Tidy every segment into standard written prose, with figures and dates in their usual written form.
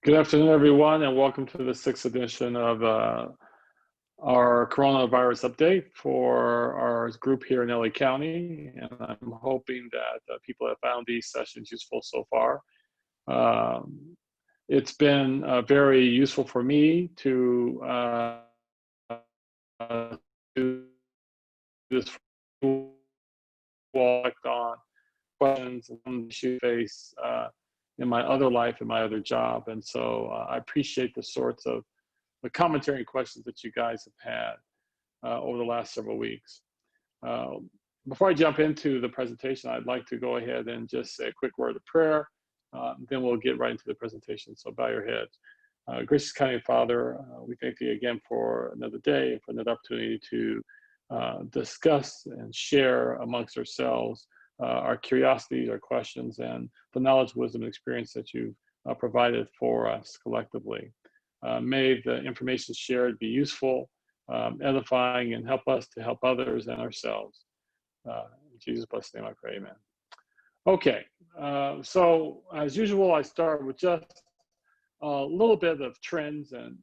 Good afternoon, everyone, and welcome to the sixth edition of our coronavirus update for our group here in LA County. And I'm hoping that people have found these sessions useful so far. It's been very useful for me to do this walk on questions and issue face in my other life, in my other job. And so I appreciate the sorts of the commentary and questions that you guys have had over the last several weeks. Before I jump into the presentation, I'd like to go ahead and just say a quick word of prayer. Then we'll get right into the presentation. So bow your heads. Gracious Kind Father, we thank you again for another day, for another opportunity to discuss and share amongst ourselves our curiosities, our questions, and the knowledge, wisdom, and experience that you've provided for us collectively. May the information shared be useful, edifying, and help us to help others and ourselves. In Jesus' blessed name I pray, amen. Okay, so as usual, I start with just a little bit of trends in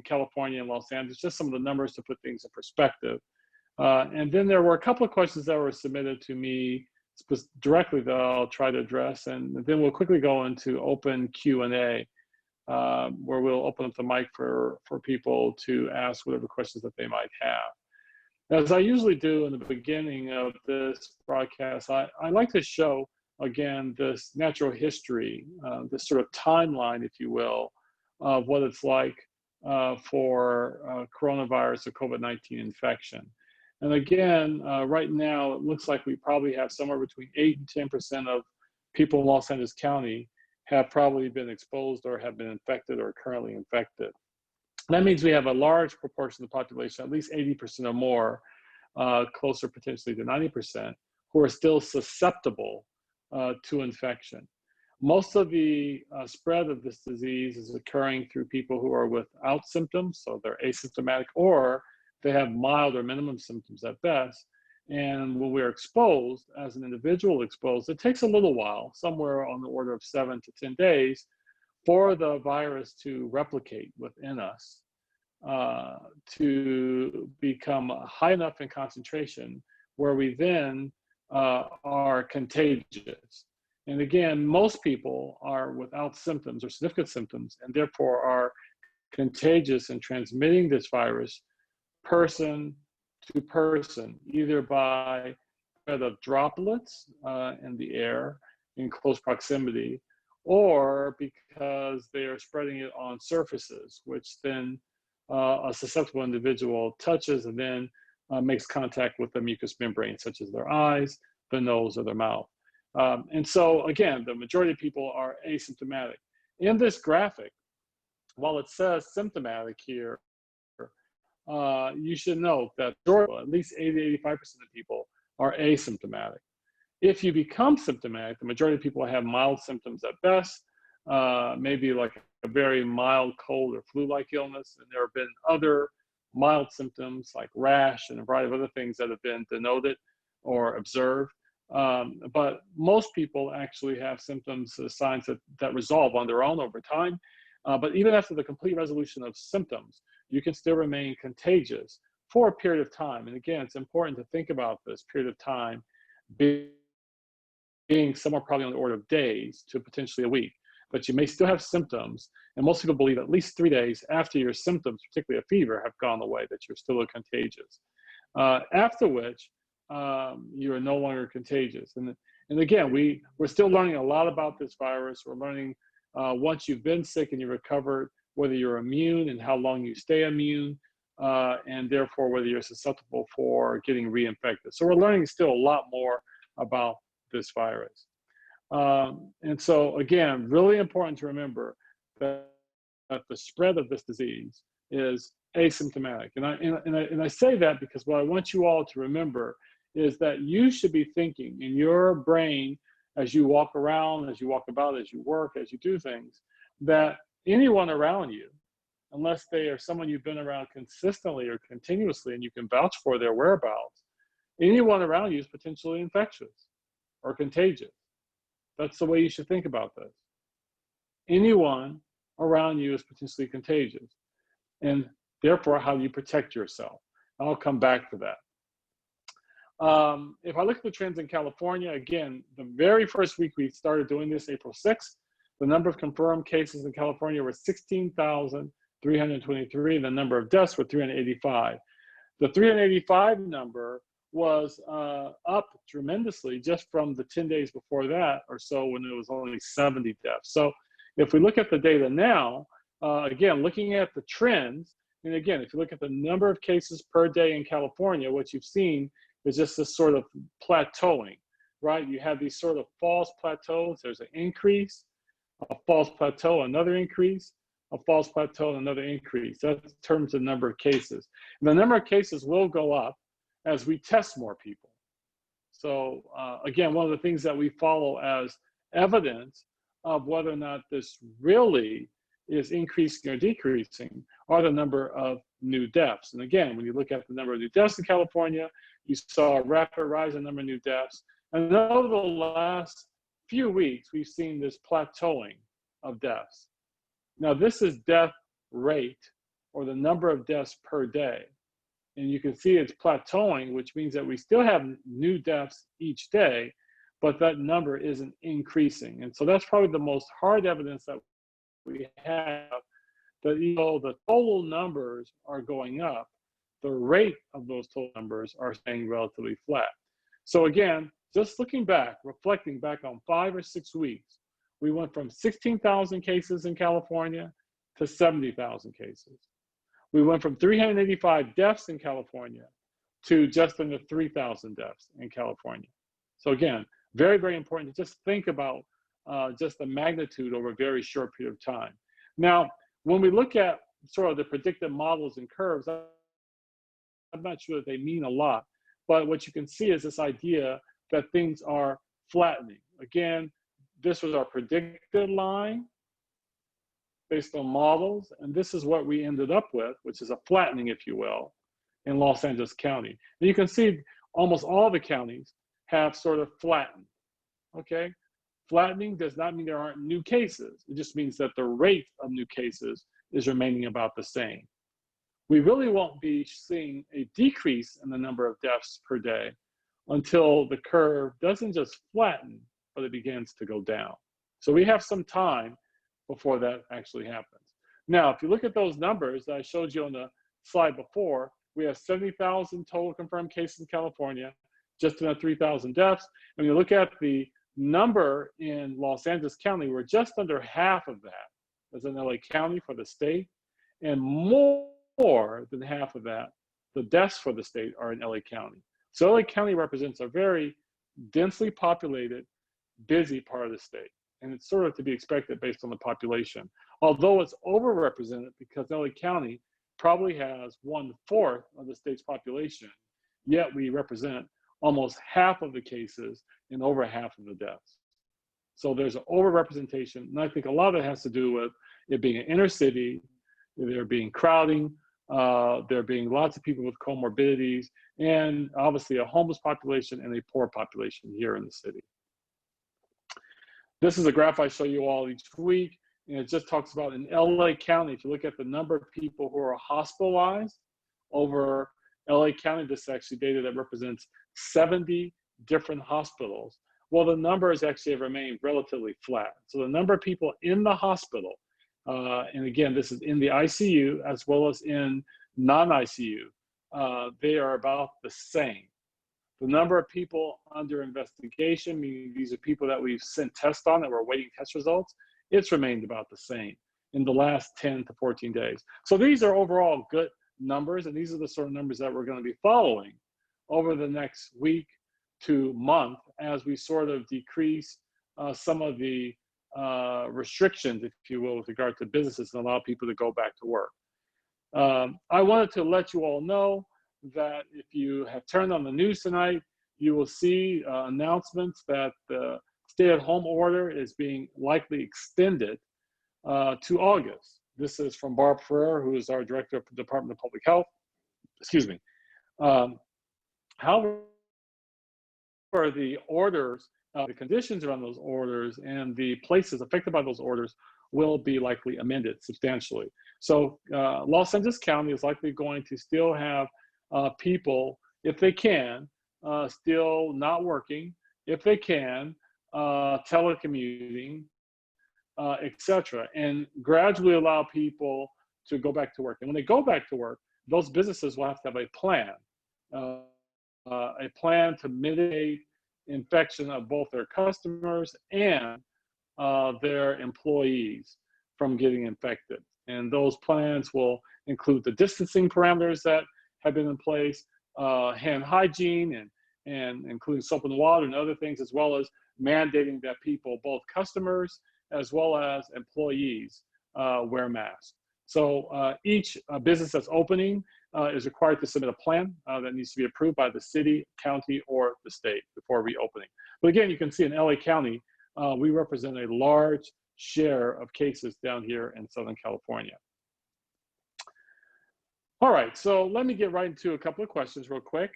California and Los Angeles, just some of the numbers to put things in perspective. And then there were a couple of questions that were submitted to me directly that I'll try to address, and then we'll quickly go into open Q&A, where we'll open up the mic for people to ask whatever questions that they might have. As I usually do in the beginning of this broadcast, I like to show, again, this natural history, this sort of timeline, if you will, of what it's like for coronavirus or COVID-19 infection. And again, right now, it looks like we probably have somewhere between 8 and 10% of people in Los Angeles County have probably been exposed or have been infected or currently infected. That means we have a large proportion of the population, at least 80% or more, closer potentially to 90%, who are still susceptible to infection. Most of the spread of this disease is occurring through people who are without symptoms, so they're asymptomatic, or they have mild or minimum symptoms at best. And when we're exposed, as an individual exposed, it takes a little while, somewhere on the order of 7 to 10 days, for the virus to replicate within us, to become high enough in concentration where we then are contagious. And again, most people are without symptoms or significant symptoms, and therefore are contagious and transmitting this virus person to person, either by the droplets in the air in close proximity, or because they are spreading it on surfaces, which then a susceptible individual touches and then makes contact with the mucous membrane, such as their eyes, the nose, or their mouth. And so again, the majority of people are asymptomatic. In this graphic, while it says symptomatic here, you should note that at least 80 to 85% of people are asymptomatic. If you become symptomatic, the majority of people have mild symptoms at best, maybe like a very mild cold or flu-like illness, and there have been other mild symptoms like rash and a variety of other things that have been denoted or observed. But most people actually have symptoms, signs that resolve on their own over time. But even after the complete resolution of symptoms, you can still remain contagious for a period of time. And again, it's important to think about this period of time being somewhere probably on the order of days to potentially a week. But you may still have symptoms, and most people believe at least 3 days after your symptoms, particularly a fever, have gone away, that you're still contagious. After which, you are no longer contagious. And again, we're still learning a lot about this virus. We're learning once you've been sick and you recovered, whether you're immune and how long you stay immune, and therefore whether you're susceptible for getting reinfected. So we're learning still a lot more about this virus. And so again, really important to remember that the spread of this disease is asymptomatic. And I say that because what I want you all to remember is that you should be thinking in your brain as you walk around, as you walk about, as you work, as you do things, that anyone around you, unless they are someone you've been around consistently or continuously and you can vouch for their whereabouts, anyone around you is potentially infectious or contagious. That's the way you should think about this. Anyone around you is potentially contagious. And therefore, how do you protect yourself? I'll come back to that. If I look at the trends in California, again, the very first week we started doing this, April 6th, the number of confirmed cases in California were 16,323. The number of deaths were 385. The 385 number was up tremendously just from the 10 days before that or so, when it was only 70 deaths. So if we look at the data now, again, looking at the trends, and again, if you look at the number of cases per day in California, what you've seen is just this sort of plateauing, right? You have these sort of false plateaus. There's an increase, a false plateau, another increase, a false plateau, and another increase. That's in terms of number of cases. And the number of cases will go up as we test more people. So again, one of the things that we follow as evidence of whether or not this really is increasing or decreasing are the number of new deaths. And again, when you look at the number of new deaths in California, you saw a rapid rise in the number of new deaths. And over the last few weeks, we've seen this plateauing of deaths. Now, this is death rate, or the number of deaths per day. And you can see it's plateauing, which means that we still have new deaths each day, but that number isn't increasing. And so that's probably the most hard evidence that we have, that even though the total numbers are going up, the rate of those total numbers are staying relatively flat. So again, just looking back, reflecting back on 5 or 6 weeks, we went from 16,000 cases in California to 70,000 cases. We went from 385 deaths in California to just under 3,000 deaths in California. So again, very, very important to just think about just the magnitude over a very short period of time. Now, when we look at sort of the predictive models and curves, I'm not sure that they mean a lot, but what you can see is this idea that things are flattening. Again, this was our predicted line based on models, and this is what we ended up with, which is a flattening, if you will, in Los Angeles County. And you can see almost all the counties have sort of flattened, okay? Flattening does not mean there aren't new cases. It just means that the rate of new cases is remaining about the same. We really won't be seeing a decrease in the number of deaths per day until the curve doesn't just flatten, but it begins to go down. So we have some time before that actually happens. Now, if you look at those numbers that I showed you on the slide before, we have 70,000 total confirmed cases in California, just under 3,000 deaths. And when you look at the number in Los Angeles County, we're just under half of that as in LA County for the state, and more than half of that, the deaths for the state, are in LA County. So LA County represents a very densely populated, busy part of the state. And it's sort of to be expected based on the population. Although it's overrepresented because LA County probably has 1/4 of the state's population, yet we represent almost half of the cases and over half of the deaths. So there's an overrepresentation, and I think a lot of it has to do with it being an inner city, there being crowding, there being lots of people with comorbidities, and obviously a homeless population and a poor population here in the city. This is a graph I show you all each week, and it just talks about in LA County, if you look at the number of people who are hospitalized over LA County, this is actually data that represents 70 different hospitals. Well, the numbers actually have remained relatively flat. So the number of people in the hospital, and again, this is in the ICU as well as in non-ICU, they are about the same. The number of people under investigation, meaning these are people that we've sent tests on that we're awaiting test results, it's remained about the same in the last 10 to 14 days. So these are overall good numbers, and these are the sort of numbers that we're going to be following over the next week to month as we sort of decrease some of the restrictions, if you will, with regard to businesses and allow people to go back to work. I wanted to let you all know that if you have turned on the news tonight, you will see announcements that the stay-at-home order is being likely extended to August. This is from Barb Ferrer, who is our director of the Department of Public Health. Excuse me. However, the orders the conditions around those orders and the places affected by those orders will be likely amended substantially. So Los Angeles County is likely going to still have people, if they can, still not working, if they can, telecommuting, etc., and gradually allow people to go back to work. And when they go back to work, those businesses will have to have a plan to mitigate infection of both their customers and their employees from getting infected. And those plans will include the distancing parameters that have been in place, hand hygiene, and including soap and water and other things, as well as mandating that people, both customers as well as employees, wear masks. So each business that's opening is required to submit a plan that needs to be approved by the city, county, or the state before reopening. But again, you can see in LA County, we represent a large share of cases down here in Southern California. All right, so let me get right into a couple of questions real quick.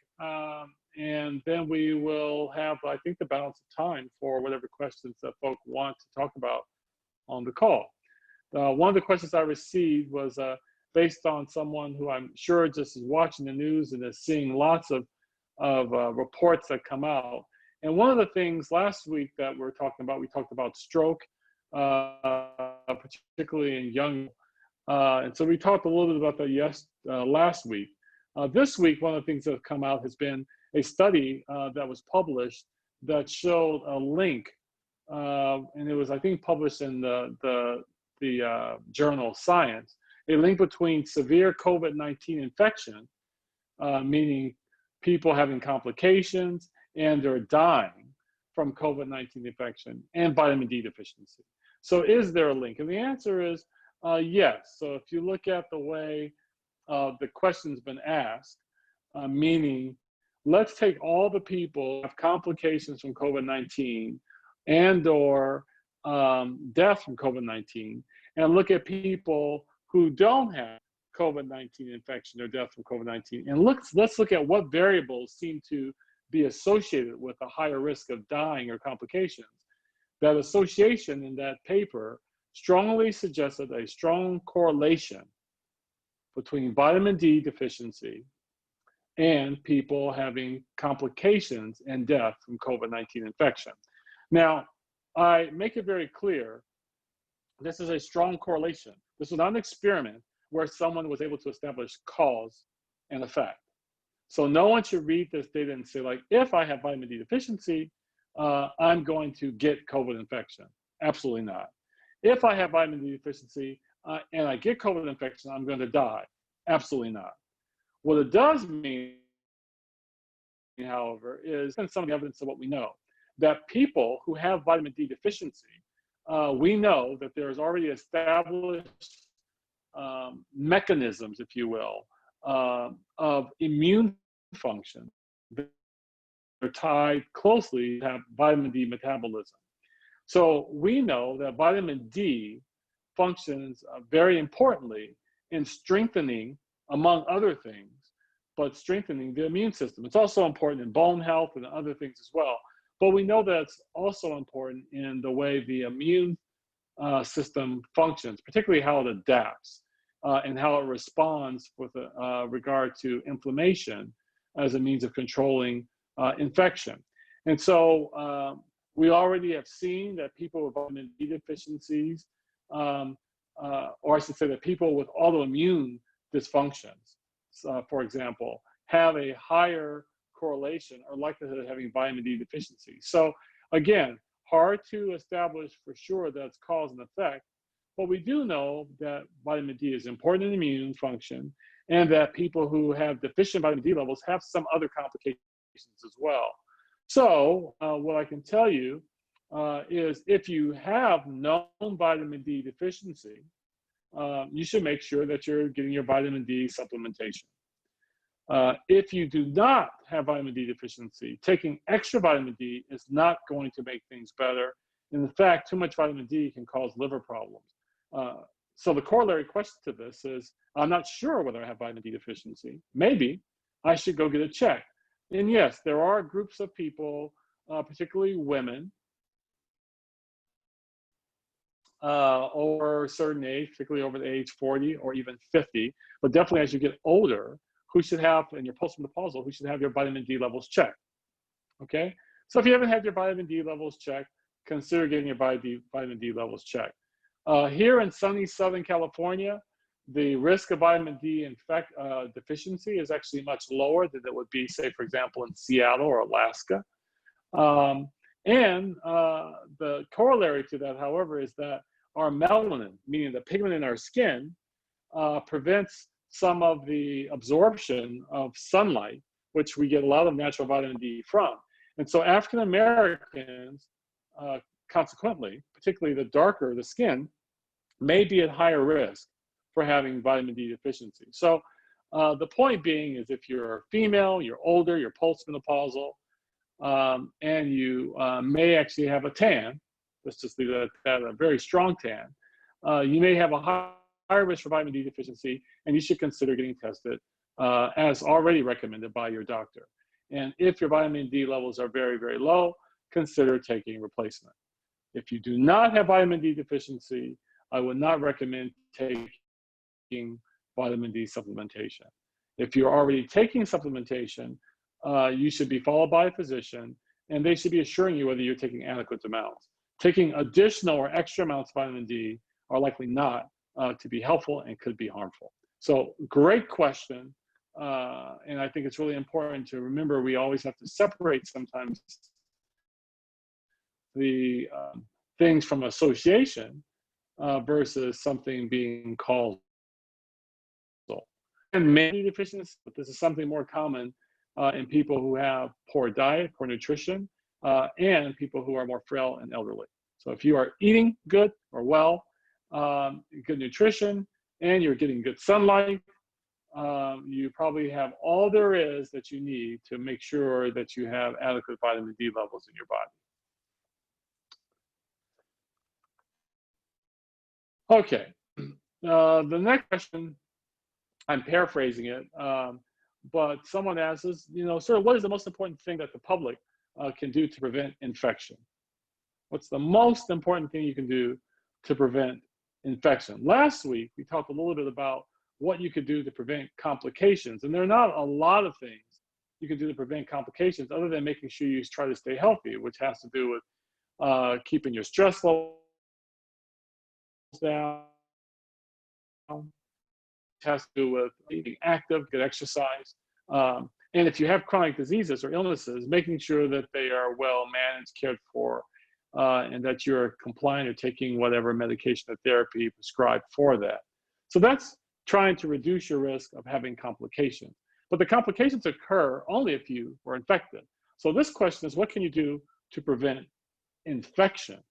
And then we will have, I think, the balance of time for whatever questions that folks want to talk about on the call. One of the questions I received was based on someone who I'm sure just is watching the news and is seeing lots of reports that come out. And one of the things last week that we talked about stroke, particularly in young. And so we talked a little bit about that last week. This week, one of the things that have come out has been a study that was published that showed a link, and it was, I think, published in the journal Science, a link between severe COVID-19 infection, meaning people having complications and they're dying from COVID-19 infection, and vitamin D deficiency. So is there a link? And the answer is yes. So if you look at the way the question's been asked, meaning let's take all the people who have complications from COVID-19 and or death from COVID-19 and look at people who don't have COVID-19 infection or death from COVID-19. And let's look at what variables seem to be associated with a higher risk of dying or complications. That association in that paper strongly suggested a strong correlation between vitamin D deficiency and people having complications and death from COVID-19 infection. Now, I make it very clear, this is a strong correlation. This was not an experiment where someone was able to establish cause and effect. So no one should read this data and say, like, if I have vitamin D deficiency, I'm going to get COVID infection. Absolutely not. If I have vitamin D deficiency and I get COVID infection, I'm going to die. Absolutely not. What it does mean, however, is some of the evidence of what we know, that people who have vitamin D deficiency, we know that there's already established mechanisms, if you will, of immune function that are tied closely to vitamin D metabolism. So we know that vitamin D functions very importantly in strengthening, among other things, but strengthening the immune system. It's also important in bone health and other things as well. But we know that it's also important in the way the immune system functions, particularly how it adapts and how it responds with regard to inflammation as a means of controlling infection. And so we already have seen that people with vitamin D deficiencies, or I should say that people with autoimmune dysfunctions, for example, have a higher correlation or likelihood of having vitamin D deficiency. So again, hard to establish for sure that's cause and effect, but we do know that vitamin D is important in immune function and that people who have deficient vitamin D levels have some other complications as well. So what I can tell you is if you have known vitamin D deficiency, you should make sure that you're getting your vitamin D supplementation. If you do not have vitamin D deficiency, taking extra vitamin D is not going to make things better. And in fact, too much vitamin D can cause liver problems. So the corollary question to this is, I'm not sure whether I have vitamin D deficiency. Maybe I should go get a check. And yes, there are groups of people particularly women, over a certain age, particularly over the age 40 or even 50, but definitely as you get older, who should have, in your postmenopausal, who should have your vitamin D levels checked, okay? So if you haven't had your vitamin D levels checked, consider getting your vitamin D levels checked. Here in sunny Southern California, the risk of vitamin D deficiency is actually much lower than it would be, say, for example, in Seattle or Alaska. The corollary to that, however, is that our melanin, meaning the pigment in our skin, prevents some of the absorption of sunlight, which we get a lot of natural vitamin D from. And so African Americans, consequently, particularly the darker the skin, may be at higher risk for having vitamin D deficiency. So the point being is if you're female, you're older, you're postmenopausal, and you may actually have a tan, let's just leave it at that, a very strong tan, you may have a higher risk for vitamin D deficiency, and you should consider getting tested as already recommended by your doctor. And if your vitamin D levels are very, very low, consider taking replacement. If you do not have vitamin D deficiency, I would not recommend taking vitamin D supplementation. If you're already taking supplementation, you should be followed by a physician, and they should be assuring you whether you're taking adequate amounts. Taking additional or extra amounts of vitamin D are likely not to be helpful and could be harmful. So great question. And I think it's really important to remember we always have to separate sometimes the things from association versus something being causal. And maybe deficiency, but this is something more common in people who have poor diet, poor nutrition, and people who are more frail and elderly. So if you are eating good or well, good nutrition, and you're getting good sunlight, you probably have all there is that you need to make sure that you have adequate vitamin D levels in your body. Okay, the next question, I'm paraphrasing it, but someone asks us, sir, what is the most important thing that the public can do to prevent infection? What's the most important thing you can do to prevent infection? Last week, we talked a little bit about what you could do to prevent complications. And there are not a lot of things you can do to prevent complications other than making sure you try to stay healthy, which has to do with keeping your stress levels down. It has to do with being active, good exercise. And if you have chronic diseases or illnesses, making sure that they are well managed, cared for, and that you're compliant or taking whatever medication or therapy prescribed for that. So that's trying to reduce your risk of having complications. But the complications occur only if you were infected. So this question is, what can you do to prevent infection?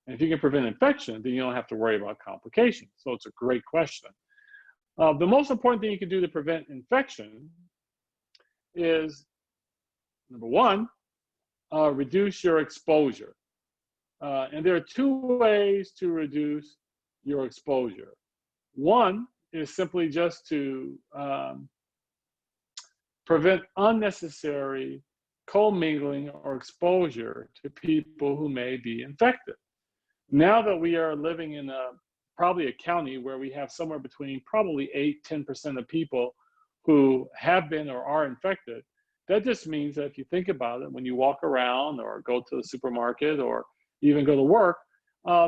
And if you can prevent infection, then you don't have to worry about complications. So it's a great question. The most important thing you can do to prevent infection is, number one, reduce your exposure. And there are two ways to reduce your exposure. One is simply just to prevent unnecessary commingling or exposure to people who may be infected. Now that we are living in probably a county where we have somewhere between probably 8–10% of people who have been or are infected, that just means that if you think about it, when you walk around or go to the supermarket or even go to work,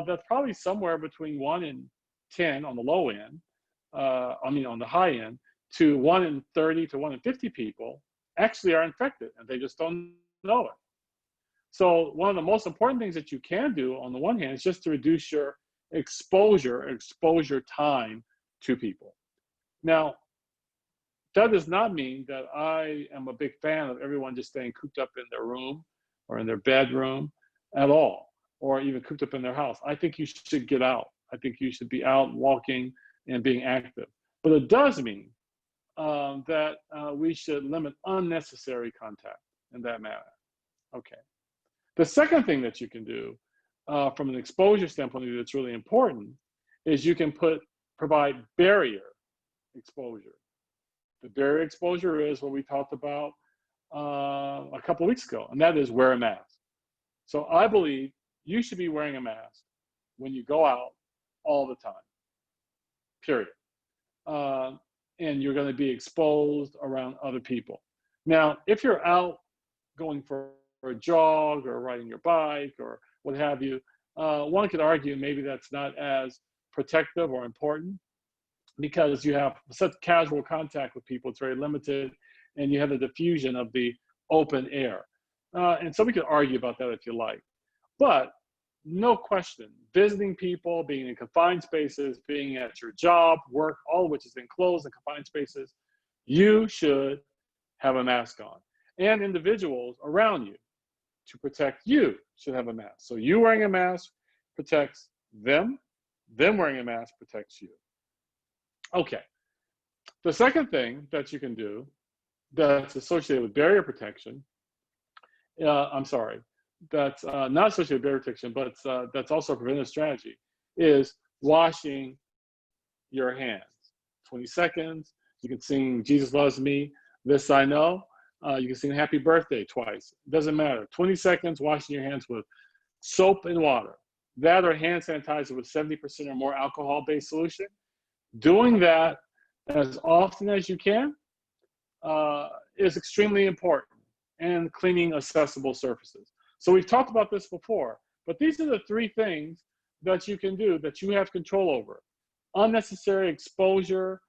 that's probably somewhere between 1 in 10 on the low end, on the high end, to 1 in 30 to 1 in 50 people actually are infected and they just don't know it. So one of the most important things that you can do on the one hand is just to reduce your exposure time to people. Now, that does not mean that I am a big fan of everyone just staying cooped up in their room or in their bedroom at all, or even cooped up in their house. I think you should get out. I think you should be out walking and being active. But it does mean that we should limit unnecessary contact in that manner. Okay. The second thing that you can do from an exposure standpoint that's really important is you can provide barrier exposure. The barrier exposure is what we talked about a couple of weeks ago, and that is wear a mask. So I believe you should be wearing a mask when you go out all the time, period. And you're going to be exposed around other people. Now, if you're out going for a jog or riding your bike or what have you, one could argue maybe that's not as protective or important because you have such casual contact with people, it's very limited, and you have the diffusion of the open air. And so we could argue about that if you like. But no question, visiting people, being in confined spaces, being at your job, work, all of which is enclosed and confined spaces, you should have a mask on. And individuals around you to protect you should have a mask. So you wearing a mask protects them wearing a mask protects you. Okay. The second thing that you can do that's associated with barrier protection, that's not associated with barrier protection, but that's also a preventive strategy, is washing your hands. 20 seconds, you can sing Jesus Loves Me, This I Know. You can sing Happy Birthday twice. It doesn't matter. 20 seconds, washing your hands with soap and water. That or hand sanitizer with 70% or more alcohol-based solution. Doing that as often as you can is extremely important, and cleaning accessible surfaces. So we've talked about this before, but these are the three things that you can do that you have control over. Unnecessary exposure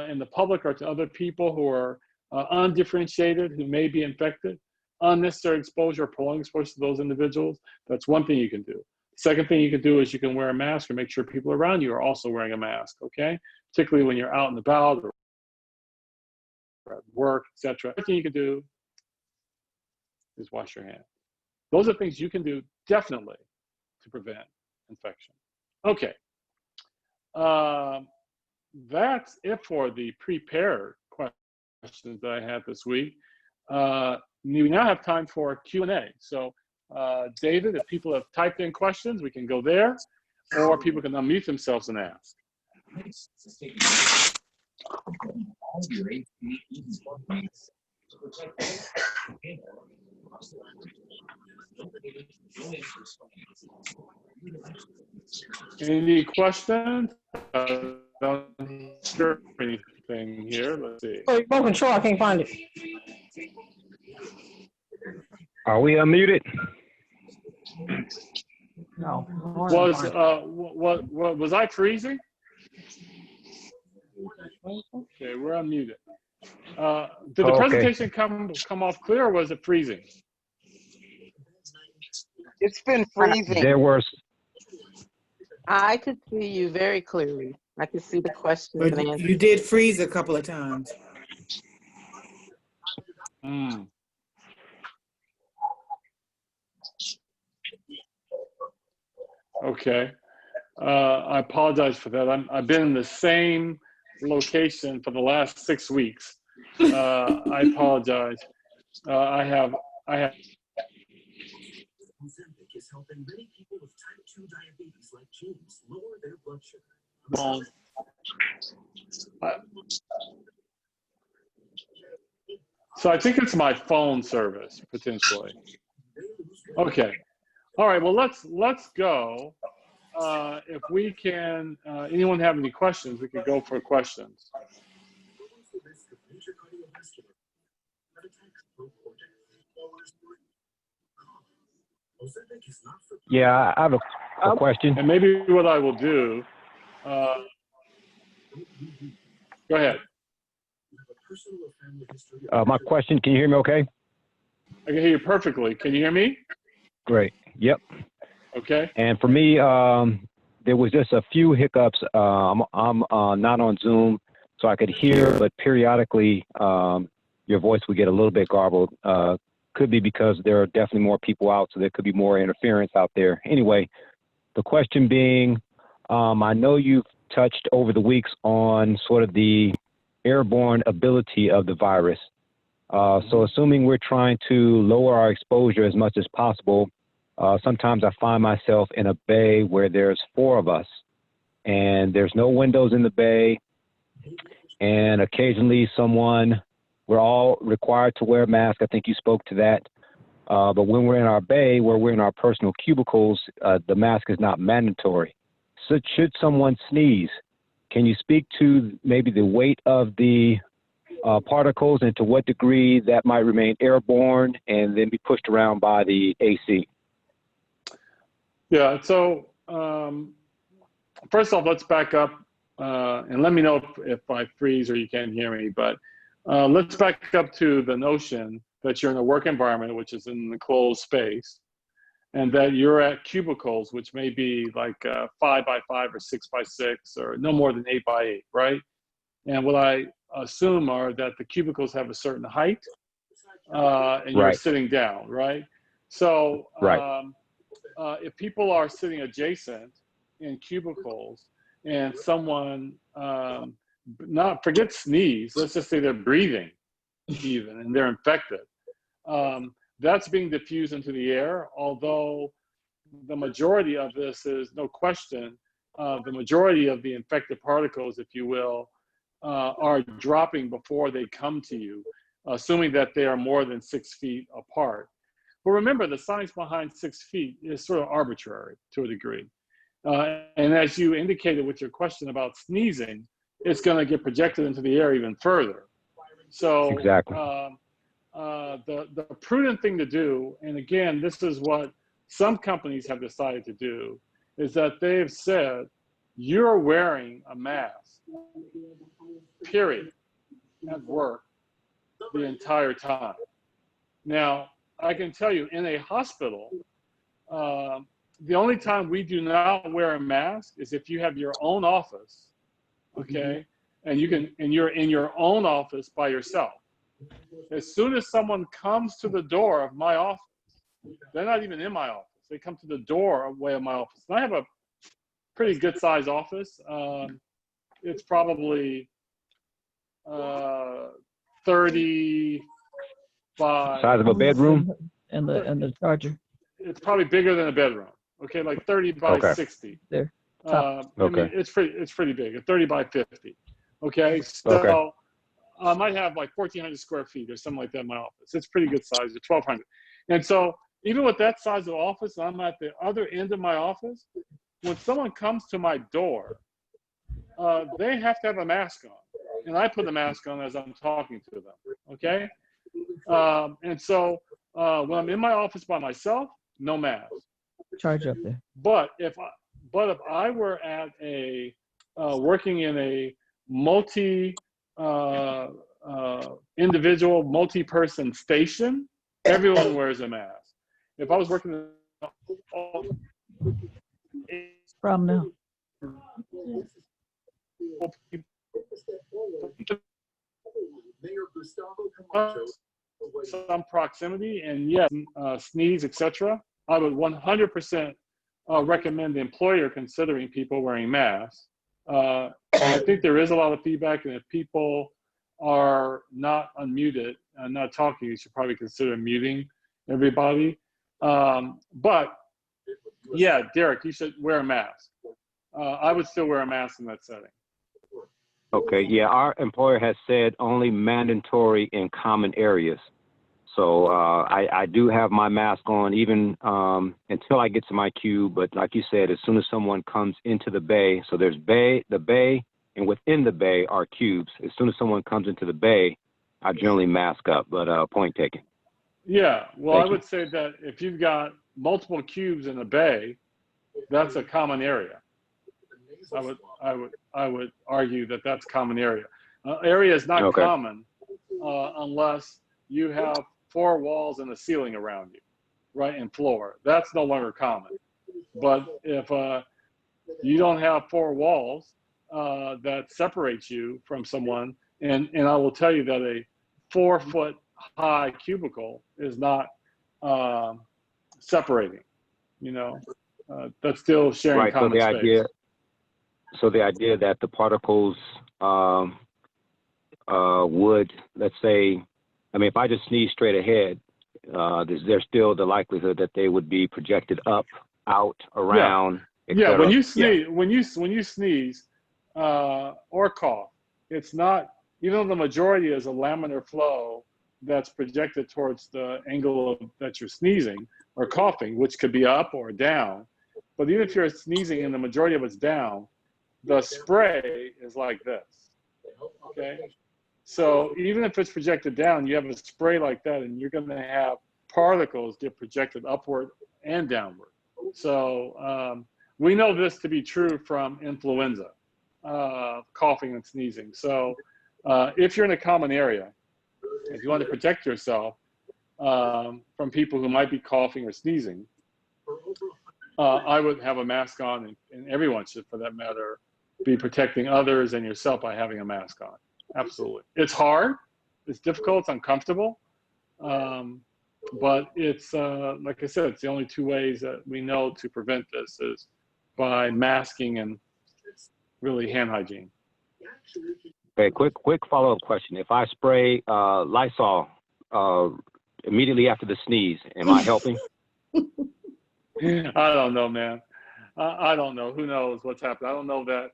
in the public or to other people who are undifferentiated, who may be infected. Unnecessary exposure, prolonged exposure to those individuals, that's one thing you can do. Second thing you can do is you can wear a mask and make sure people around you are also wearing a mask, okay? Particularly when you're out and about or at work, etc. Third thing you can do is wash your hands. Those are things you can do definitely to prevent infection. Okay, that's it for the prepared questions that I had this week. We now have time for Q&A. So David, if people have typed in questions, we can go there, or people can unmute themselves and ask. Any questions? I don't hear anything here. Let's see. Oh, remote control, I can't find it. Are we unmuted? No. Was I freezing? Okay, we're unmuted. Did the presentation come off clear, or was it freezing? It's been freezing. There was. I could see you very clearly. I could see the questions But and answers. you did freeze a couple of times. Okay. I apologize for that. I've been in the same location for the last 6 weeks. I apologize. I have. Ozempic is helping many people with type 2 diabetes like James lower their blood sugar. So I think it's my phone service potentially. Okay. All right. Well, let's go. If we can, anyone have any questions? We could go for questions. Yeah, I have a question. And maybe what I will do, go ahead. My question, can you hear me okay? I can hear you perfectly. Can you hear me? Great. Yep. Okay. And for me, there was just a few hiccups. I'm not on Zoom, so I could hear, but periodically your voice would get a little bit garbled. Could be because there are definitely more people out, so there could be more interference out there. Anyway, the question being, I know you've touched over the weeks on sort of the airborne ability of the virus. So assuming we're trying to lower our exposure as much as possible, sometimes I find myself in a bay where there's 4 of us and there's no windows in the bay. And occasionally we're all required to wear a mask. I think you spoke to that. But when we're in our bay, where we're in our personal cubicles, the mask is not mandatory. So should someone sneeze, can you speak to maybe the weight of the particles and to what degree that might remain airborne and then be pushed around by the AC? Yeah, so first off, let's back up and let me know if I freeze or you can't hear me, but let's back up to the notion that you're in a work environment, which is in an enclosed space, and that you're at cubicles, which may be like 5 by 5 or 6 by 6 or no more than 8 by 8, right? And what I assume are that the cubicles have a certain height and you're Right. sitting down, right? So Right. if people are sitting adjacent in cubicles and someone not forget sneeze, let's just say they're breathing even and they're infected, that's being diffused into the air, although the majority of this is no question, the majority of the infected particles, if you will, are dropping before they come to you, assuming that they are more than 6 feet apart. But remember, the science behind 6 feet is sort of arbitrary to a degree. And as you indicated with your question about sneezing, it's going to get projected into the air even further. So Exactly. the prudent thing to do, and again, this is what some companies have decided to do, is that they've said, you're wearing a mask, period, at work the entire time. Now, I can tell you, in a hospital, the only time we do not wear a mask is if you have your own office, okay, and you're in your own office by yourself. As soon as someone comes to the door of my office, they're not even in my office. They come to the doorway of my office. And I have a pretty good sized office. It's probably 30 by. Size of a bedroom? And the charger. It's probably bigger than a bedroom. Okay, like 30 by Okay. 60. There. I Okay. mean, it's pretty big. 30 by 50. Okay, so Okay. I might have like 1,400 square feet or something like that in my office. It's pretty good size, 1,200. And so even with that size of office, I'm at the other end of my office. When someone comes to my door, they have to have a mask on, and I put the mask on as I'm talking to them. Okay, and so when I'm in my office by myself, no mask. Charger up there. But if I were at a working in a individual multi-person station, everyone wears a mask. If I was working Problem now. Mayor Gustavo Camacho some proximity and yes, sneeze, etc., I would 100% recommend the employer considering people wearing masks. I think there is a lot of feedback, and if people are not unmuted and not talking, you should probably consider muting everybody. But yeah, Derek, you should wear a mask. I would still wear a mask in that setting. Okay. Yeah, our employer has said only mandatory in common areas. So I do have my mask on even until I get to my cube. But like you said, as soon as someone comes into the bay, so there's the bay, and within the bay are cubes. As soon as someone comes into the bay, I generally mask up. But point taken. Yeah, well, Thank I you. would say that if you've got multiple cubes in a bay, that's a common area. I would argue that that's common area. Area is not Okay. common unless you have 4 walls and a ceiling around you, right, and floor. That's no longer common. But if you don't have 4 walls that separates you from someone, and I will tell you that a 4-foot high cubicle is not separating, you know, that's still sharing Right. So common the space. idea that the particles would, let's say, I mean, if I just sneeze straight ahead, there's still the likelihood that they would be projected up, out, around, Yeah, etc. when you sneeze, when you sneeze or cough, it's not, even though the majority is a laminar flow that's projected towards the angle that you're sneezing or coughing, which could be up or down. But even if you're sneezing and the majority of it's down, the spray is like this, okay? So even if it's projected down, you have a spray like that, and you're going to have particles get projected upward and downward. So we know this to be true from influenza, coughing and sneezing. So if you're in a common area, if you want to protect yourself from people who might be coughing or sneezing, I would have a mask on, and everyone should, for that matter, be protecting others and yourself by having a mask on. Absolutely. It's hard, it's difficult, it's uncomfortable, but it's, like I said, it's the only two ways that we know to prevent this is by masking and really hand hygiene. Okay, quick follow-up question. If I spray Lysol immediately after the sneeze, am I helping? I don't know, man. I don't know. Who knows what's happened? I don't know that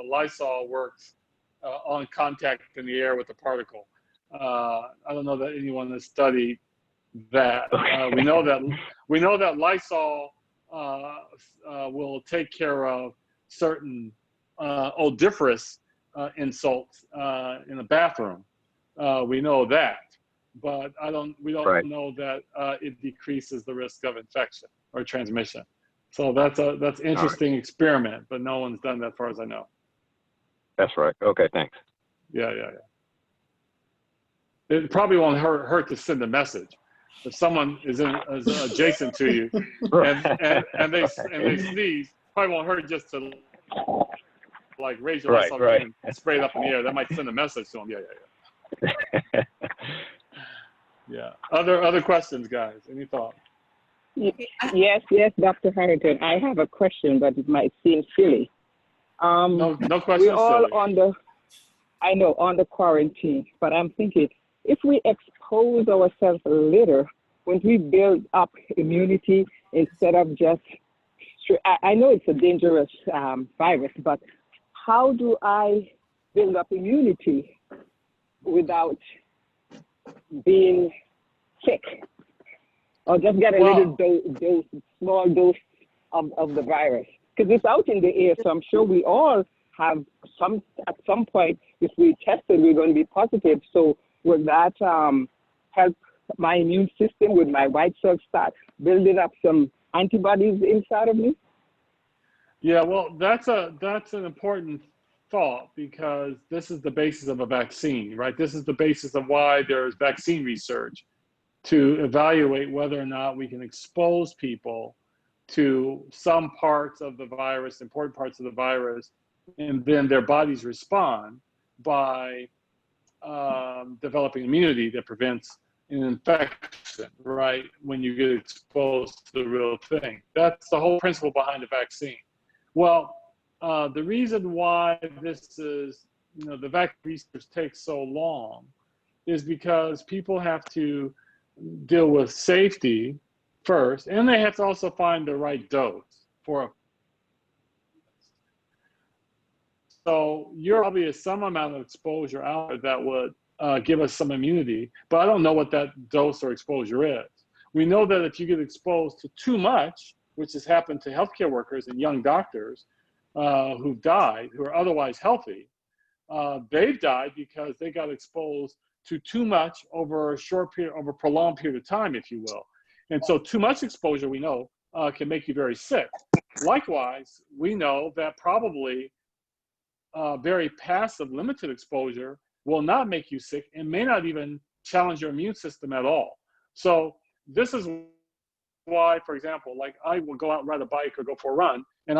Lysol works on contact in the air with the particle. I don't know that anyone has studied that. We know that Lysol will take care of certain odoriferous insults in the bathroom. We know that, but we don't know that it decreases the risk of infection or transmission. So that's interesting experiment, but no one's done that as far as I know. That's right. Okay, thanks. Yeah. It probably won't hurt to send a message. If someone is adjacent to you and they sneeze, probably won't hurt just to like raise your Lysol can and spray it up in the air. That might send a message to them. Yeah. Yeah. Other questions, guys? Any thoughts? Yes, Dr. Harrington. I have a question, but it might seem silly. No question. We're all on the quarantine, but I'm thinking if we expose ourselves a little, when we build up immunity instead of just, I know it's a dangerous virus, but how do I build up immunity without being sick? Or just get a little small dose of the virus? Because it's out in the air, so I'm sure we all have at some point, if we tested, we're going to be positive. So will that help my immune system? Would my white cells start building up some antibodies inside of me? Yeah, well, that's an important thought, because this is the basis of a vaccine, right? This is the basis of why there's vaccine research, to evaluate whether or not we can expose people to some parts of the virus, important parts of the virus, and then their bodies respond by developing immunity that prevents an infection, right? When you get exposed to the real thing. That's the whole principle behind the vaccine. Well, the reason why this is, the vaccine research takes so long is because people have to deal with safety first, and they have to also find the right dose for it. So you're probably some amount of exposure out there that would give us some immunity, but I don't know what that dose or exposure is. We know that if you get exposed to too much, which has happened to healthcare workers and young doctors who've died, who are otherwise healthy, they've died because they got exposed to too much over a prolonged period of time, if you will. And so too much exposure, we know, can make you very sick. Likewise, we know that probably very passive, limited exposure will not make you sick and may not even challenge your immune system at all. So this is why, for example, like I will go out and ride a bike or go for a run, and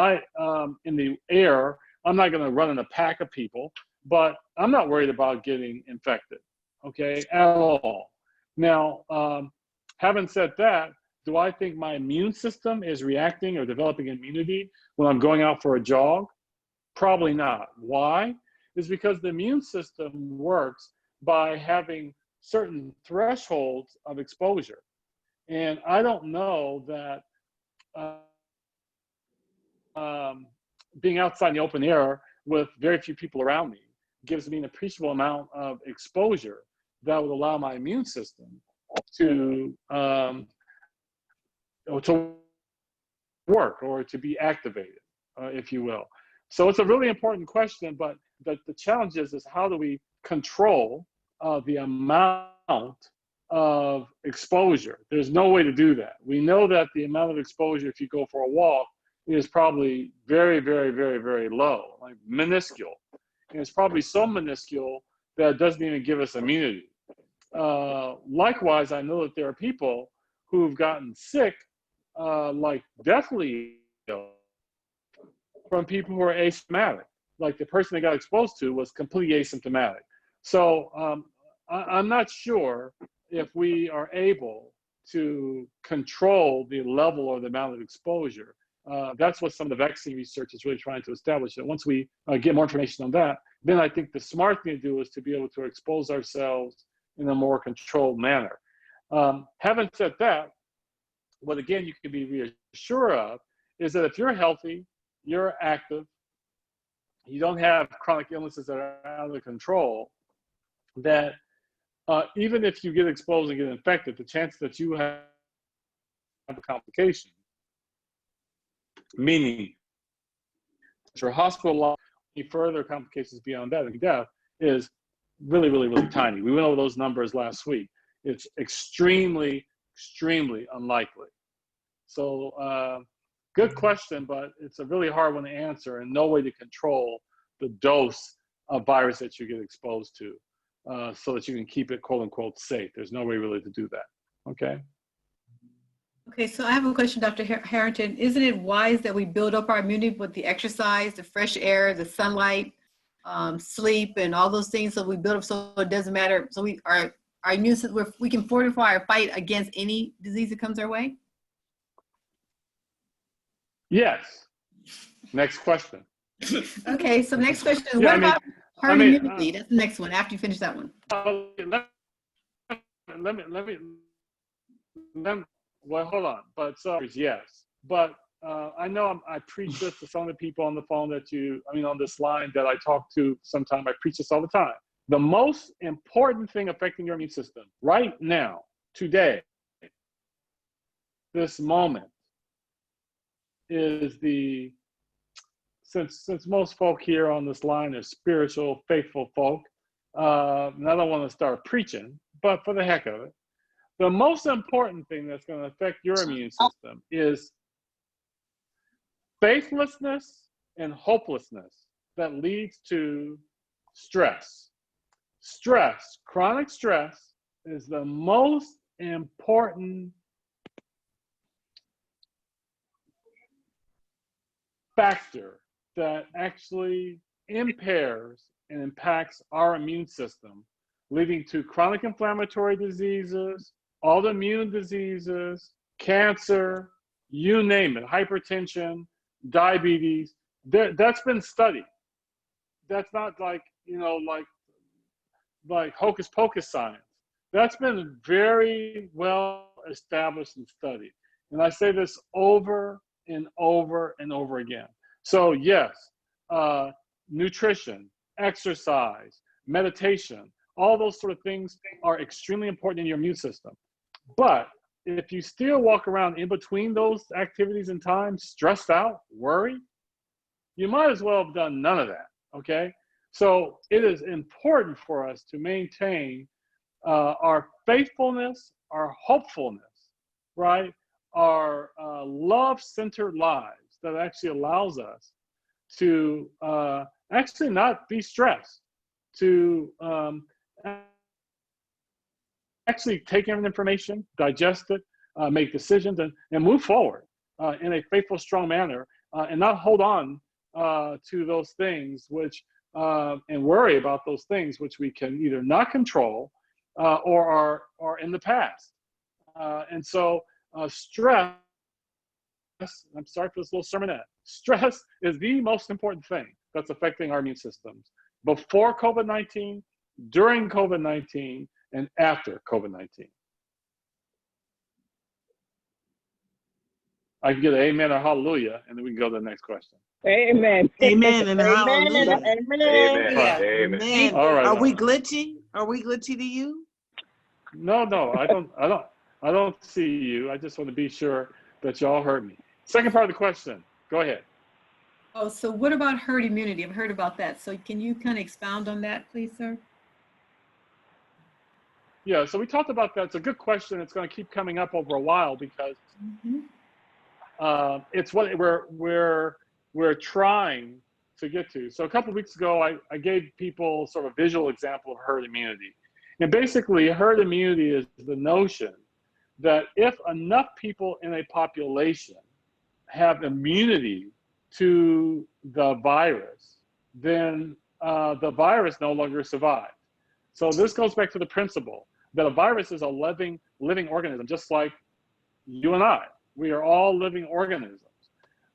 in the air, I'm not gonna run in a pack of people, but I'm not worried about getting infected, okay, at all. Now, having said that, do I think my immune system is reacting or developing immunity when I'm going out for a jog? Probably not. Why? It's because the immune system works by having certain thresholds of exposure. And I don't know that being outside in the open air with very few people around me gives me an appreciable amount of exposure that would allow my immune system to work or to be activated, if you will. So it's a really important question, but the challenge is how do we control the amount of exposure? There's no way to do that. We know that the amount of exposure, if you go for a walk, is probably very, very, very, very low, like minuscule. And it's probably so minuscule that it doesn't even give us immunity. Likewise, I know that there are people who've gotten sick, like deathly ill, from people who are asymptomatic. Like the person they got exposed to was completely asymptomatic. So I'm not sure if we are able to control the level or the amount of exposure. That's what some of the vaccine research is really trying to establish. And once we get more information on that, then I think the smart thing to do is to be able to expose ourselves in a more controlled manner. Having said that, what again you can be reassured of is that if you're healthy, you're active, you don't have chronic illnesses that are out of control, that even if you get exposed and get infected, the chance that you have a complication, meaning that you're hospitalized, any further complications beyond that and death, is really, really, really tiny. We went over those numbers last week. It's extremely, extremely unlikely. So good question, but it's a really hard one to answer and no way to control the dose of virus that you get exposed to so that you can keep it quote unquote safe. There's no way really to do that, okay? Okay, so I have a question, Dr. Harrington. Isn't it wise that we build up our immunity with the exercise, the fresh air, the sunlight, sleep, and all those things? So we build up so it doesn't matter. So our immune system, we can fortify our fight against any disease that comes our way? Yes. Next question. Okay, so the next question is, Yeah, what about herd immunity? That's the next one, after you finish that one. Well, hold on. But so yes, but I know I preach this to some of the people on the phone on this line that I talk to sometime. I preach this all the time. The most important thing affecting your immune system right now, today, this moment, is since most folk here on this line are spiritual, faithful folk, and I don't want to start preaching, but for the heck of it, the most important thing that's going to affect your immune system is faithlessness and hopelessness that leads to stress. Stress, chronic stress, is the most important factor that actually impairs and impacts our immune system, leading to chronic inflammatory diseases, autoimmune diseases, cancer, you name it, hypertension, diabetes. That's been studied. That's not like hocus pocus science. That's been very well established and studied. And I say this over and over and over again. So yes, nutrition, exercise, meditation, all those sort of things are extremely important in your immune system. But if you still walk around in between those activities and times, stressed out, worried, you might as well have done none of that, okay? So it is important for us to maintain our faithfulness, our hopefulness, right? Our love-centered lives that actually allows us to actually not be stressed, to actually take in information, digest it, make decisions, and move forward in a faithful, strong manner, and not hold on to those things which, and worry about those things which we can either not control or are in the past. And so stress, I'm sorry for this little sermonette, stress is the most important thing that's affecting our immune systems before COVID-19, during COVID-19, and after COVID-19. I can get an amen or hallelujah, and then we can go to the next question. Amen. Amen and hallelujah. Amen. Amen. All right. Are we glitchy? Are we glitchy to you? No, I don't see you. I just want to be sure that y'all heard me. Second part of the question. Go ahead. Oh, so what about herd immunity? I've heard about that. So can you kind of expound on that, please, sir? Yeah, so we talked about that. It's a good question. It's going to keep coming up over a while because it's what we're trying to get to. So a couple of weeks ago, I gave people sort of a visual example of herd immunity. And basically, herd immunity is the notion that if enough people in a population have immunity to the virus, then the virus no longer survives. So this goes back to the principle that a virus is a living organism, just like you and I. We are all living organisms.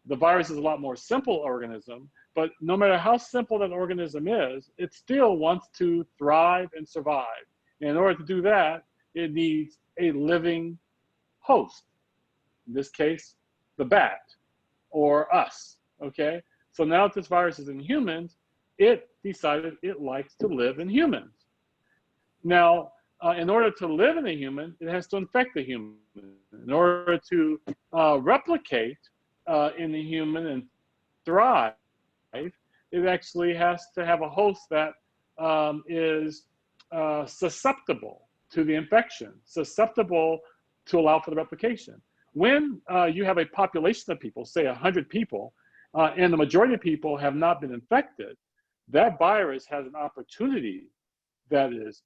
The virus is a lot more simple organism, but no matter how simple that organism is, it still wants to thrive and survive. And in order to do that, it needs a living host. In this case, the bat or us, okay? So now that this virus is in humans, it decided it likes to live in humans. Now, in order to live in a human, it has to infect the human. In order to replicate in the human and thrive, it actually has to have a host that is susceptible to the infection, susceptible to allow for the replication. When you have a population of people, say 100 people, and the majority of people have not been infected, that virus has an opportunity that is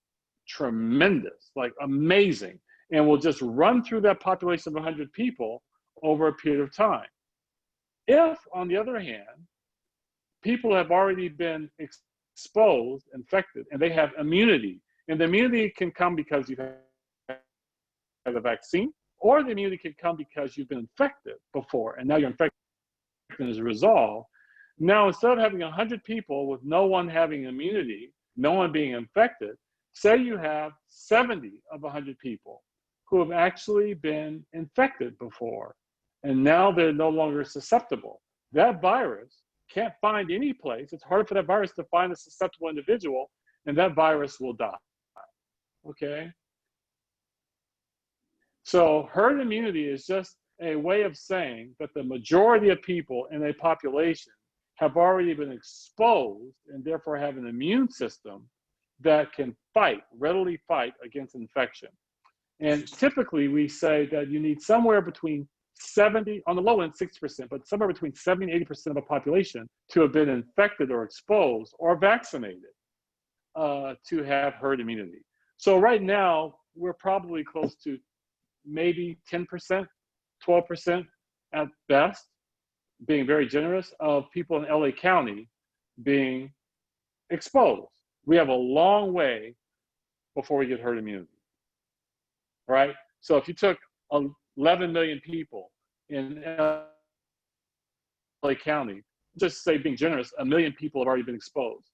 tremendous, like amazing, and will just run through that population of 100 people over a period of time. If, on the other hand, people have already been exposed, infected, and they have immunity, and the immunity can come because you have a vaccine, or the immunity can come because you've been infected before, and now your infection is resolved. Now, instead of having 100 people with no one having immunity, no one being infected, say you have 70 of 100 people who have actually been infected before, and now they're no longer susceptible. That virus can't find any place. It's harder for that virus to find a susceptible individual, and that virus will die, okay? So herd immunity is just a way of saying that the majority of people in a population have already been exposed and therefore have an immune system that can readily fight against infection. And typically we say that you need somewhere between 70, on the low end 60%, but somewhere between 70 and 80% of the population to have been infected or exposed or vaccinated to have herd immunity. So right now, we're probably close to maybe 10%, 12% at best, being very generous, of people in LA County being exposed. We have a long way before we get herd immunity, right? So if you took 11 million people in LA County, just say being generous, 1 million people have already been exposed.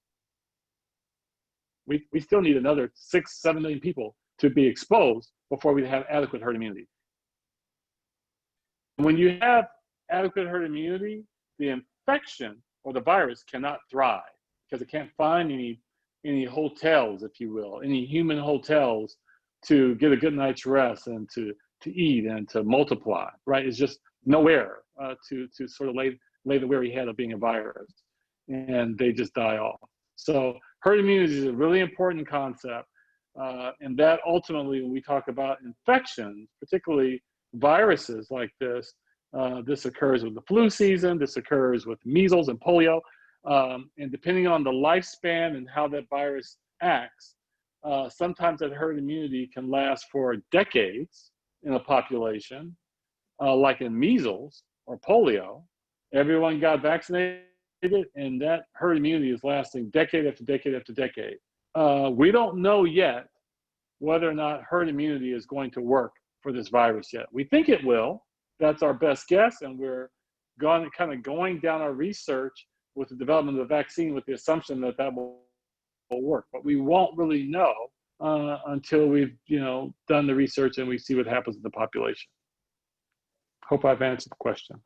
We still need another 6, 7 million people to be exposed before we have adequate herd immunity. When you have adequate herd immunity, the infection or the virus cannot thrive because it can't find any hotels, if you will, any human hotels to get a good night's rest and to eat and to multiply, right? It's just nowhere to sort of lay the weary head of being a virus, and they just die off. So herd immunity is a really important concept, and that ultimately, when we talk about infections, particularly viruses like this, this occurs with the flu season, this occurs with measles and polio, and depending on the lifespan and how that virus acts, sometimes that herd immunity can last for decades in a population, like in measles or polio. Everyone got vaccinated, and that herd immunity is lasting decade after decade after decade. We don't know yet whether or not herd immunity is going to work for this virus yet. We think it will. That's our best guess, and we're going down our research with the development of the vaccine with the assumption that that will work. But we won't really know until we've done the research and we see what happens in the population. Hope I've answered the question.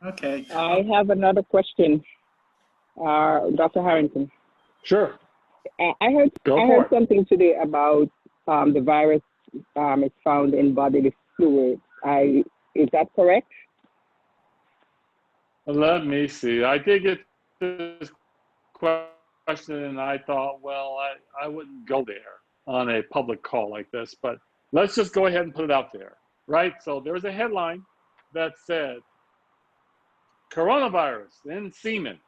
Okay. I have another question, Dr. Harrington. Sure. I heard something today about the virus is found in bodily fluids. Is that correct? Let me see. I did get this question and I thought, well, I wouldn't go there on a public call like this, but let's just go ahead and put it out there, right? So there was a headline that said, coronavirus in semen.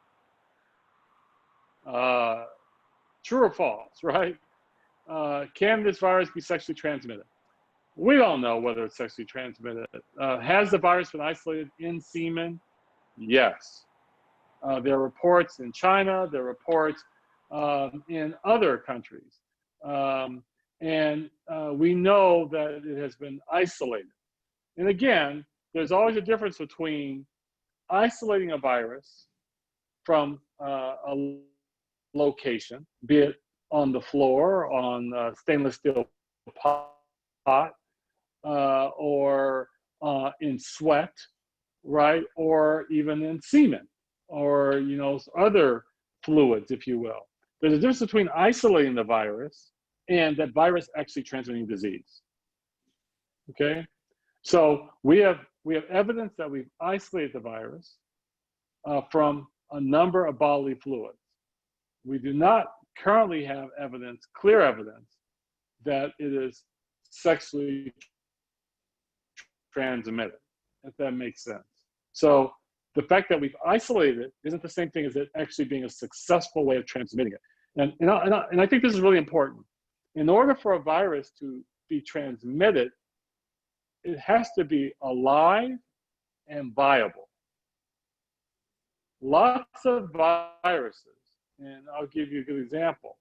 True or false, right? Can this virus be sexually transmitted? We don't know whether it's sexually transmitted. Has the virus been isolated in semen? Yes. There are reports in China, there are reports in other countries. And we know that it has been isolated. And again, there's always a difference between isolating a virus from a location, be it on the floor, on a stainless steel pot, or in sweat, right? Or even in semen, or other fluids, if you will. There's a difference between isolating the virus and that virus actually transmitting disease. Okay, so we have evidence that we've isolated the virus from a number of bodily fluids. We do not currently have evidence, clear evidence, that it is sexually transmitted, if that makes sense. So the fact that we've isolated it isn't the same thing as it actually being a successful way of transmitting it. And I think this is really important. In order for a virus to be transmitted, it has to be alive and viable. Lots of viruses, and I'll give you a good example.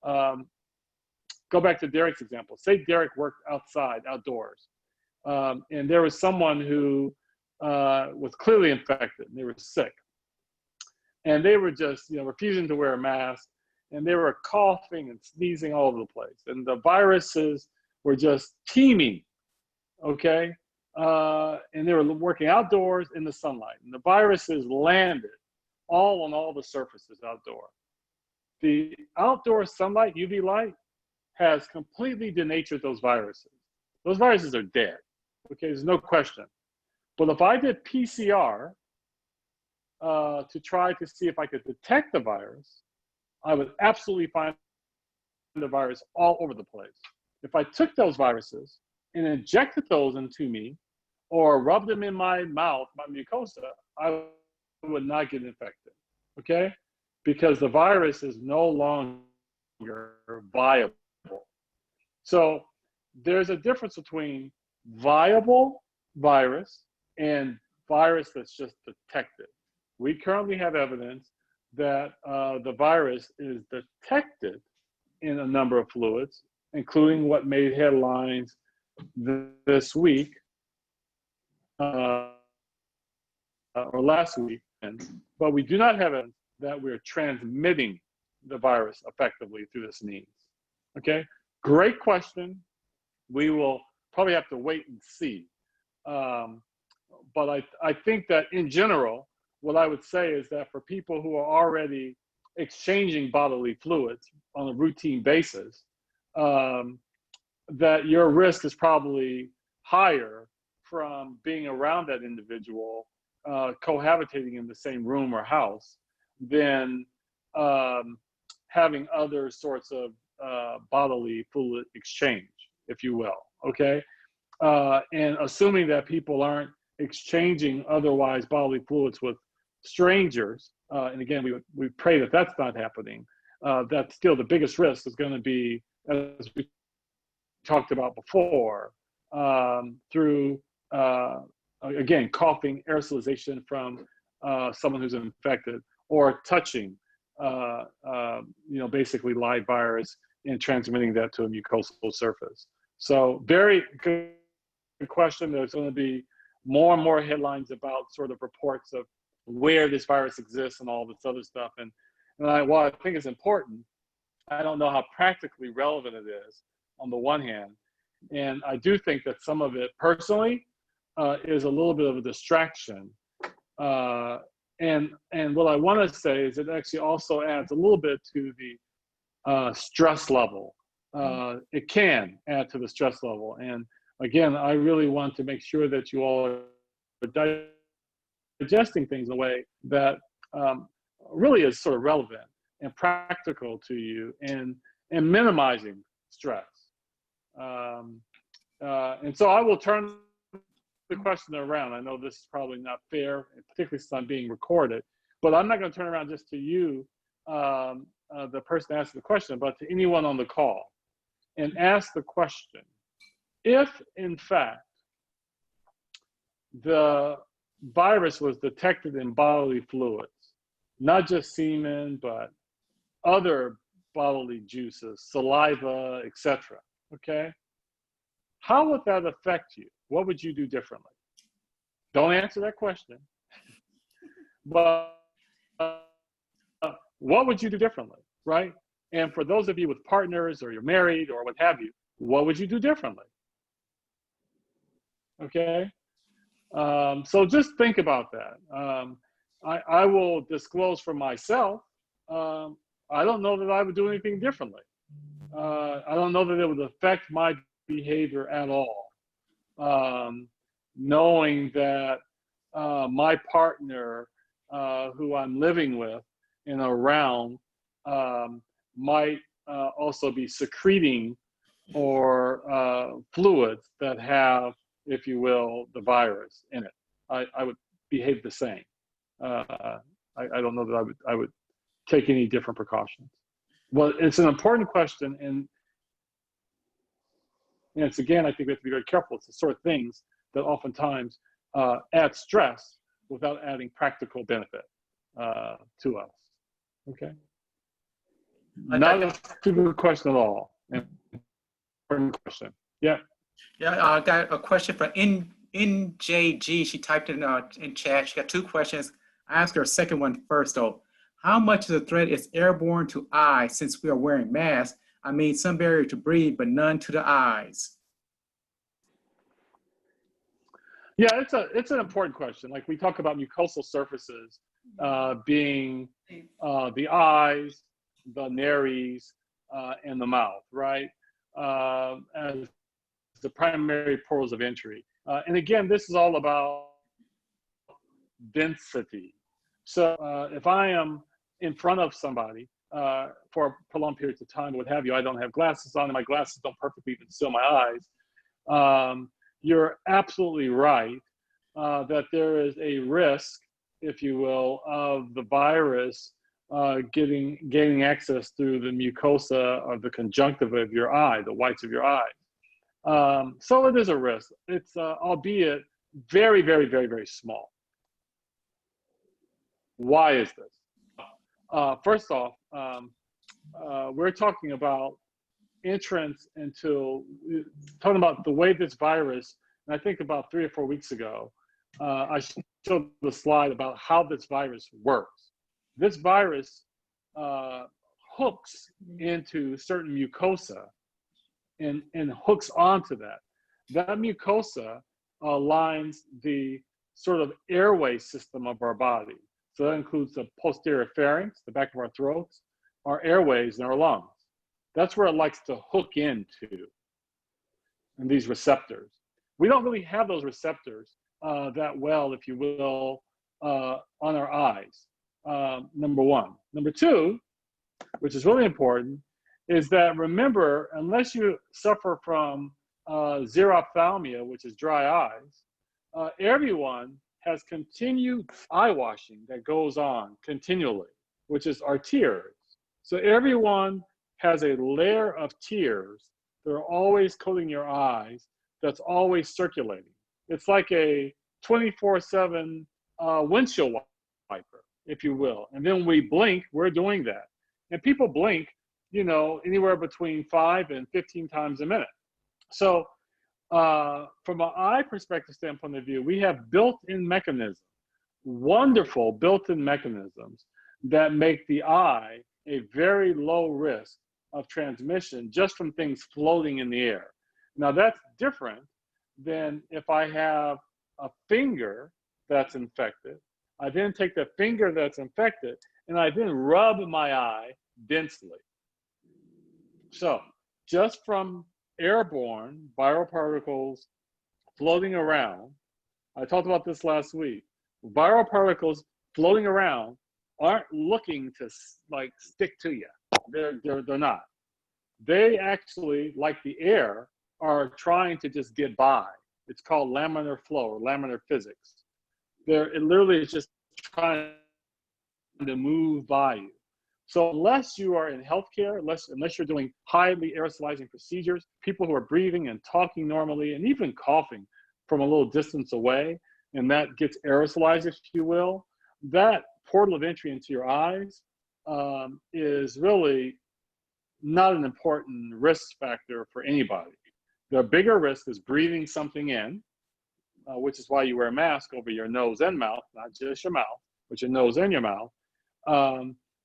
Go back to Derek's example. Say Derek worked outside, outdoors, and there was someone who was clearly infected, and they were sick. And they were just, refusing to wear a mask, and they were coughing and sneezing all over the place. And the viruses were just teeming, okay? And they were working outdoors in the sunlight. And the viruses landed all on all the surfaces outdoor. The outdoor sunlight, UV light, has completely denatured those viruses. Those viruses are dead, okay? There's no question. But if I did PCR to try to see if I could detect the virus, I would absolutely find the virus all over the place. If I took those viruses and injected those into me or rubbed them in my mouth, my mucosa, I would not get infected, okay? Because the virus is no longer viable. So there's a difference between viable virus and virus that's just detected. We currently have evidence that the virus is detected in a number of fluids, including what made headlines this week or last week. But we do not have evidence that we're transmitting the virus effectively through this means. Okay, great question. We will probably have to wait and see. But I think that in general, what I would say is that for people who are already exchanging bodily fluids on a routine basis, that your risk is probably higher from being around that individual, cohabitating in the same room or house, than having other sorts of bodily fluid exchange, if you will, okay? And assuming that people aren't exchanging otherwise bodily fluids with strangers, and again, we pray that that's not happening, that still the biggest risk is going to be, as we talked about before, through, again, coughing, aerosolization from someone who's infected, or touching, basically live virus and transmitting that to a mucosal surface. So very good question. There's going to be more and more headlines about sort of reports of where this virus exists and all this other stuff. And while I think it's important, I don't know how practically relevant it is on the one hand. And I do think that some of it personally is a little bit of a distraction. And what I want to say is it actually also adds a little bit to the stress level it can add to the stress level. And again, I really want to make sure that you all are digesting things in a way that really is sort of relevant and practical to you, and minimizing stress. And so I will turn the question around. I know this is probably not fair, particularly since I'm being recorded, but I'm not going to turn around just to you, the person asking the question, but to anyone on the call, and ask the question: if in fact the virus was detected in bodily fluids, not just semen, but other bodily juices, saliva, etc., okay? How would that affect you? What would you do differently? Don't answer that question. But what would you do differently, right? And for those of you with partners, or you're married, or what have you, what would you do differently? Okay? So just think about that. I will disclose for myself, I don't know that I would do anything differently. I don't know that it would affect my behavior at all. Knowing that my partner, who I'm living with and around, might also be secreting or fluids that have, if you will, the virus in it. I would behave the same. I don't know that I would take any different precautions. Well, it's an important question, and it's, again, I think we have to be very careful. It's the sort of things that oftentimes add stress without adding practical benefit to us. Okay? Not a stupid question at all. Important question. Yeah. Yeah, I got a question from NJG. She typed in chat. She got two questions. I asked her a second one first, though. How much of the threat is airborne to eyes since we are wearing masks? I mean, some barrier to breathe, but none to the eyes. Yeah, it's an important question. Like, we talk about mucosal surfaces being the eyes, the nares, and the mouth, right? As the primary portals of entry. And again, this is all about density. So if I am in front of somebody for prolonged periods of time, what have you, I don't have glasses on, and my glasses don't perfectly conceal my eyes. You're absolutely right that there is a risk, if you will, of the virus gaining access through the mucosa of the conjunctiva of your eye, the whites of your eye. So it is a risk. It's albeit very, very, very, very small. Why is this? First off, we're talking about entrance into, talking about the way this virus, and I think about 3 or 4 weeks ago, I showed the slide about how this virus works. This virus hooks into certain mucosa and hooks onto that. That mucosa lines the sort of airway system of our body. So that includes the posterior pharynx, the back of our throats, our airways, and our lungs. That's where it likes to hook into, and these receptors. We don't really have those receptors that well, if you will, on our eyes, number one. Number two, which is really important, is that, remember, unless you suffer from xerophthalmia, which is dry eyes, everyone has continued eye washing that goes on continually, which is our tears. So everyone has a layer of tears that are always coating your eyes, that's always circulating. It's like a 24/7 windshield wiper, if you will. And then we blink, we're doing that. And people blink, you know, anywhere between 5 and 15 times a minute. So from an eye perspective standpoint of view, we have built-in mechanisms, wonderful built-in mechanisms that make the eye a very low risk of transmission just from things floating in the air. Now that's different than if I have a finger that's infected. I then take the finger that's infected and I then rub my eye densely. So just from airborne viral particles floating around. I talked about this last week. Viral particles floating around aren't looking to like stick to you. They're not. They actually, like the air, are trying to just get by. It's called laminar flow or laminar physics. It literally is just trying to move by you. So unless you are in healthcare, unless you're doing highly aerosolizing procedures, people who are breathing and talking normally and even coughing from a little distance away, and that gets aerosolized, if you will, that portal of entry into your eyes is really not an important risk factor for anybody. The bigger risk is breathing something in, which is why you wear a mask over your nose and mouth, not just your mouth, but your nose and your mouth.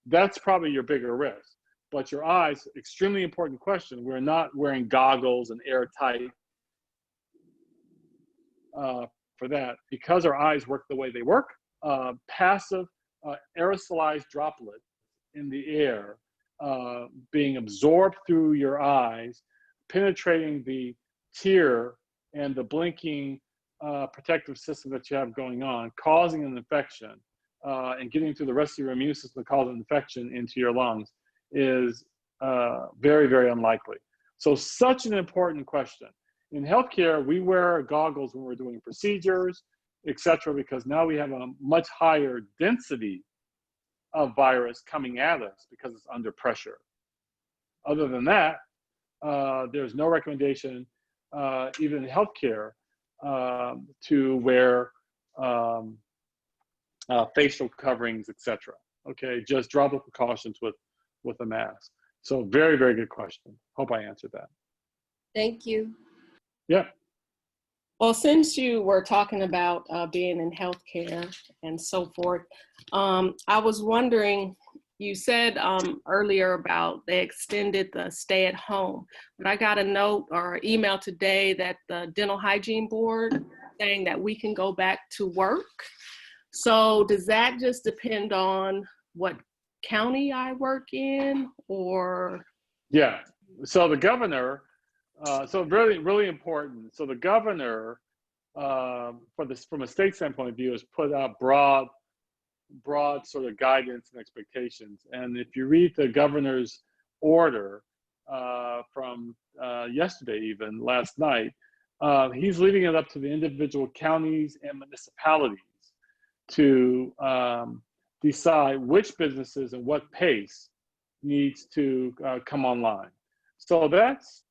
That's probably your bigger risk. But your eyes, extremely important question. We're not wearing goggles and airtight for that. Because our eyes work the way they work, passive aerosolized droplets in the air being absorbed through your eyes, penetrating the tear and the blinking protective system that you have going on, causing an infection and getting through the rest of your immune system to cause an infection into your lungs is very, very unlikely. So such an important question. In healthcare, we wear goggles when we're doing procedures, et cetera, because now we have a much higher density of virus coming at us because it's under pressure. Other than that, there's no recommendation, even in healthcare, to wear facial coverings, etc. Okay, just droplet precautions with a mask. So very, very good question. Hope I answered that. Thank you. Yeah. Well, since you were talking about being in healthcare and so forth, I was wondering, you said earlier about they extended the stay at home, but I got a note or email today that the Dental Hygiene Board saying that we can go back to work. So does that just depend on what county I work in, or? Yeah, so the governor, so really, really important. So the governor, from a state standpoint of view, has put out broad sort of guidance and expectations. And if you read the governor's order from yesterday, even last night, he's leaving it up to the individual counties and municipalities to decide which businesses and what pace needs to come online. So that's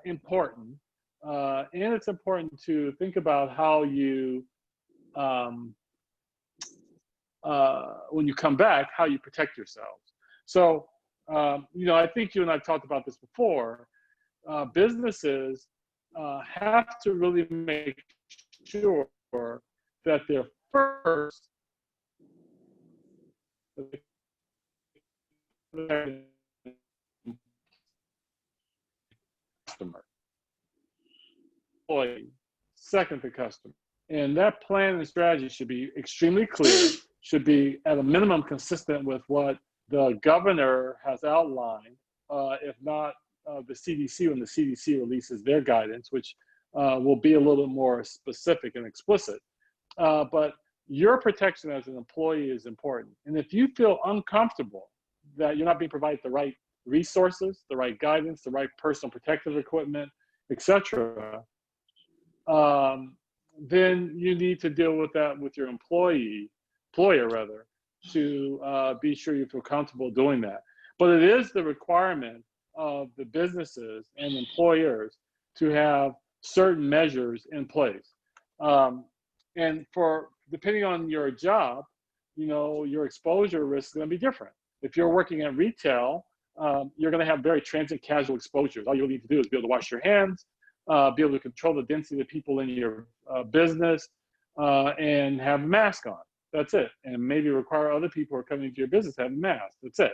important. And it's important to think about how you, when you come back, how you protect yourselves. So, I think you and I talked about this before. Businesses have to really make sure that they're first customer, employee, second the customer. And that plan and strategy should be extremely clear, should be at a minimum consistent with what the governor has outlined, if not the CDC, when the CDC releases their guidance, which will be a little bit more specific and explicit. But your protection as an employee is important. And if you feel uncomfortable that you're not being provided the right resources, the right guidance, the right personal protective equipment, etc., then you need to deal with that with your employer rather, to be sure you feel comfortable doing that. But it is the requirement of the businesses and employers to have certain measures in place. And depending on your job, your exposure risk is going to be different. If you're working at retail, you're going to have very transient casual exposures. All you need to do is be able to wash your hands, be able to control the density of people in your business, and have a mask on. That's it. And maybe require other people who are coming into your business to have a mask. That's it.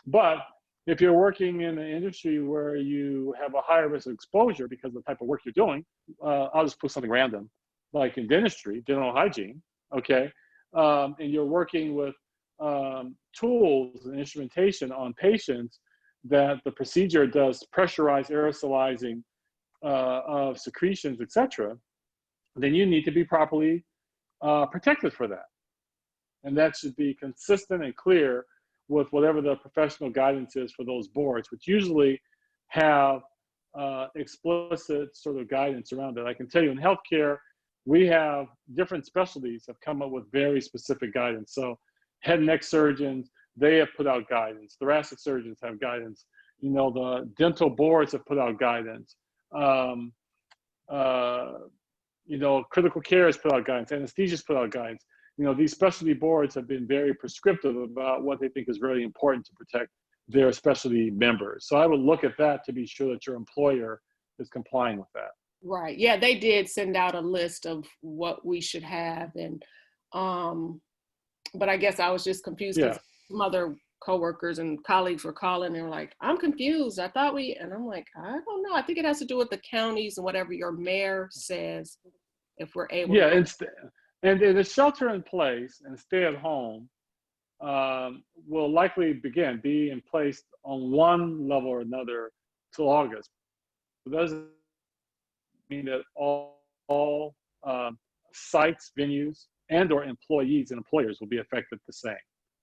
But if you're working in an industry where you have a higher risk of exposure because of the type of work you're doing, I'll just put something random, like in dentistry, dental hygiene, okay? And you're working with tools and instrumentation on patients, that the procedure does pressurized aerosolizing of secretions, etc., then you need to be properly protected for that. And that should be consistent and clear with whatever the professional guidance is for those boards, which usually have explicit sort of guidance around it. I can tell you in healthcare, we have different specialties have come up with very specific guidance. So head and neck surgeons, they have put out guidance. Thoracic surgeons have guidance. You know, the dental boards have put out guidance. You know, critical care has put out guidance. Anesthesia's put out guidance. You know, these specialty boards have been very prescriptive about what they think is really important to protect their specialty members. So I would look at that to be sure that your employer is complying with that. Right. Yeah, they did send out a list of what we should have, and but I guess I was just confused because some other coworkers and colleagues were calling and were like, "I'm confused. I thought we," and I'm like, "I don't know. I think it has to do with the counties and whatever your mayor says, if we're able." Yeah, to and the shelter in place and stay at home will likely be in place on one level or another till August. It doesn't mean that all sites, venues, and or employees and employers will be affected the same.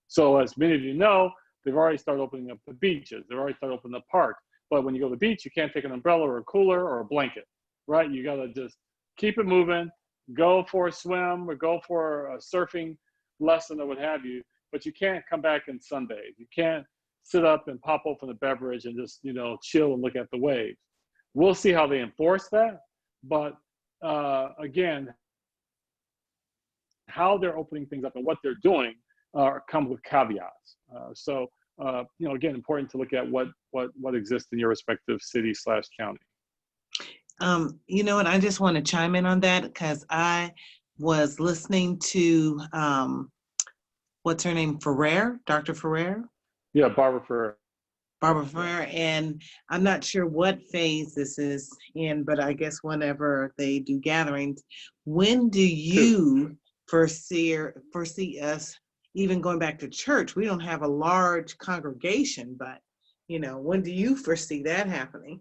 So as many of you know, they've already started opening up the beaches. They've already started opening up parks. But when you go to the beach, you can't take an umbrella or a cooler or a blanket, right? You got to just keep it moving, go for a swim or go for a surfing lesson or what have you. But you can't come back and sunbathe. You can't sit up and pop open a beverage and just, you know, chill and look at the waves. We'll see how they enforce that. But again, how they're opening things up and what they're doing comes with caveats. So, you know, again, important to look at what exists in your respective city/county. You know what, I just want to chime in on that because I was listening to, what's her name, Ferrer, Dr. Ferrer? Yeah, Barbara Ferrer. Barbara Ferrer, and I'm not sure what phase this is in, but I guess whenever they do gatherings, when do you foresee us even going back to church? We don't have a large congregation, but, you know, when do you foresee that happening?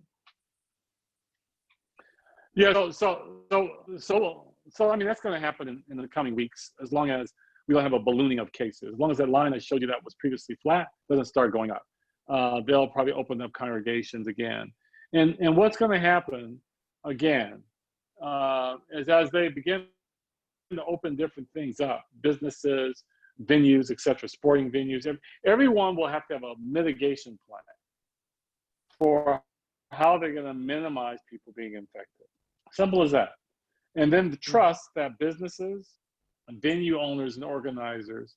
Yeah, so I mean, that's going to happen in the coming weeks, as long as we don't have a ballooning of cases. As long as that line I showed you that was previously flat doesn't start going up. They'll probably open up congregations again. And what's going to happen again is as they begin to open different things up, businesses, venues, etc., sporting venues, everyone will have to have a mitigation plan for how they're going to minimize people being infected. Simple as that. And then the trust that businesses, and venue owners and organizers,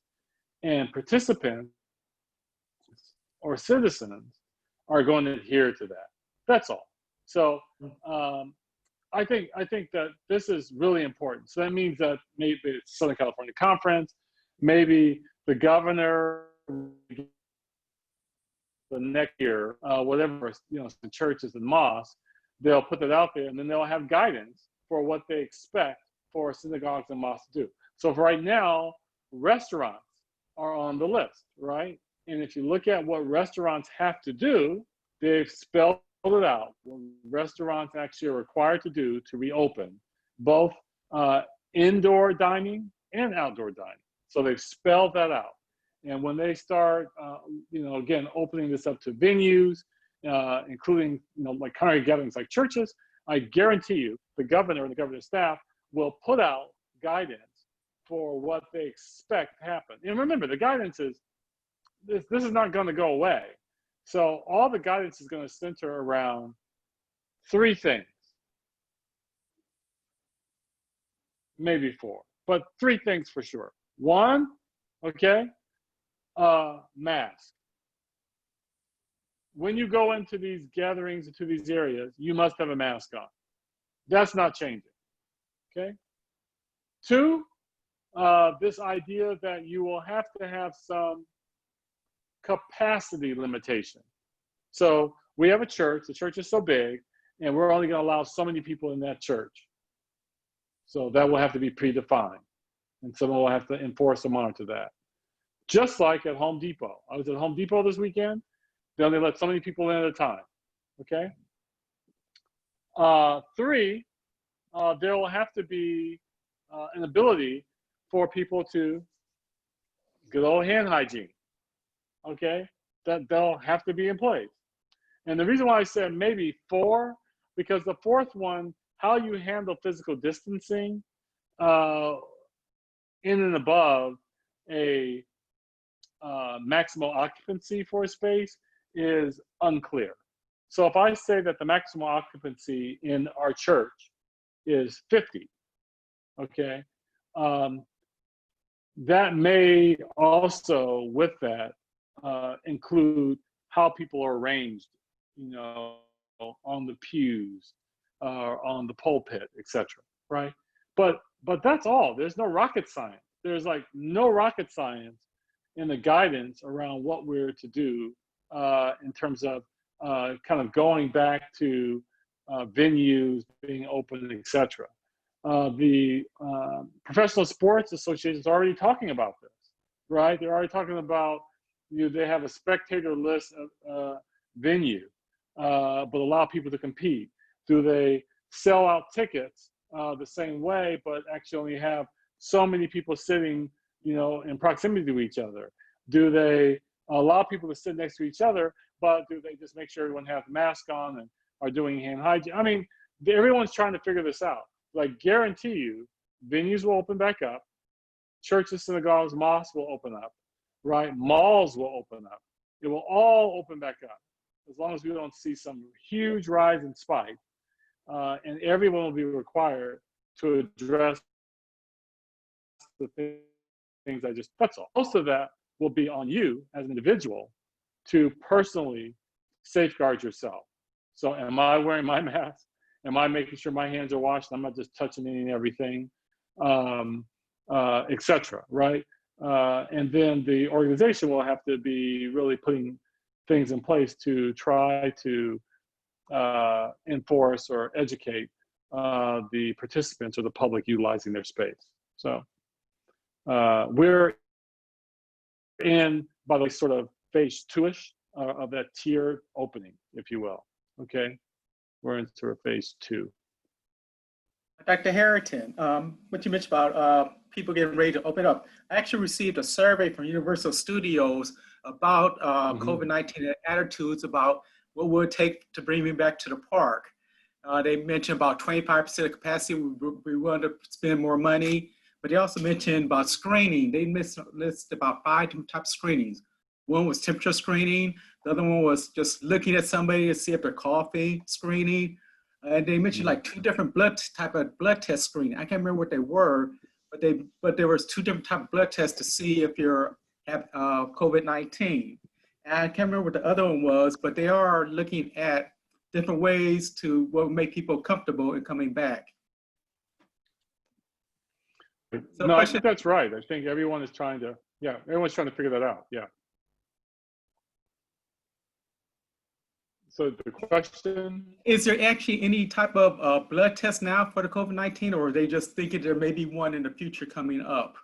and participants or citizens are going to adhere to that. That's all. So I think that this is really important. So that means that maybe it's Southern California Conference, maybe the governor, the next year, whatever, you know, the churches and mosques, they'll put that out there, and then they'll have guidance for what they expect for synagogues and mosques to do. So for right now, restaurants are on the list, right? And if you look at what restaurants have to do, they've spelled it out. What restaurants actually are required to do to reopen, both indoor dining and outdoor dining. So they've spelled that out. And when they start, you know, again, opening this up to venues, including, you know, like congregate gatherings like churches, I guarantee you the governor and the governor's staff will put out guidance for what they expect to happen. And remember, the guidance is, this is not going to go away. So all the guidance is going to center around three things, maybe four, but three things for sure. One, okay, mask. When you go into these gatherings, into these areas, you must have a mask on. That's not changing, okay? Two, this idea that you will have to have some capacity limitation. So we have a church, the church is so big, and we're only going to allow so many people in that church. So that will have to be predefined, and someone will have to enforce and monitor that. Just like at Home Depot. I was at Home Depot this weekend. They only let so many people in at a time, okay? 3, there will have to be an ability for people to good old hand hygiene, okay? That'll have to be in place. And the reason why I said maybe 4, because the 4th one, how you handle physical distancing in and above a maximal occupancy for a space is unclear. So if I say that the maximal occupancy in our church is 50, okay, that may also, with that, include how people are arranged, you know, on the pews, on the pulpit, etc. Right? But that's all. There's no rocket science. There's like no rocket science in the guidance around what we're to do in terms of kind of going back to venues being open, etc. The Professional Sports Association is already talking about this, right? They're already talking about, you know, they have a spectator-less venue, but allow people to compete. Do they sell out tickets the same way, but actually only have so many people sitting, you know, in proximity to each other? Do they allow people to sit next to each other, but do they just make sure everyone has a mask on and are doing hand hygiene? I mean, everyone's trying to figure this out. Like, guarantee you, venues will open back up, churches, synagogues, mosques will open up, right? Malls will open up. It will all open back up, as long as we don't see some huge rise in spike, and everyone will be required to address the things I just, that's all. Most of that will be on you as an individual to personally safeguard yourself. So am I wearing my mask? Am I making sure my hands are washed? I'm not just touching any and everything, etc. Right? And then the organization will have to be really putting things in place to try to enforce or educate the participants or the public utilizing their space. So we're in, by the way, sort of phase 2-ish of that tiered opening, if you will. Okay, we're in sort of phase 2. Dr. Harrington, what you mentioned about people getting ready to open up. I actually received a survey from Universal Studios about COVID-19 attitudes about what would it take to bring me back to the park. They mentioned about 25% of capacity, we want to spend more money, but they also mentioned about screening. They listed about 5 different types of screenings. One was temperature screening. The other one was just looking at somebody to see if they're coughing screening. And they mentioned like 2 different type of blood test screening. I can't remember what they were, but there was 2 different type of blood tests to see if you're have COVID-19. And I can't remember what the other one was, but they are looking at different ways to what would make people comfortable in coming back. So no, I think that's right. I think everyone is trying to, everyone's trying to figure that out. Yeah. So the question is, there actually any type of blood test now for the COVID-19, or are they just thinking there may be one in the future coming up?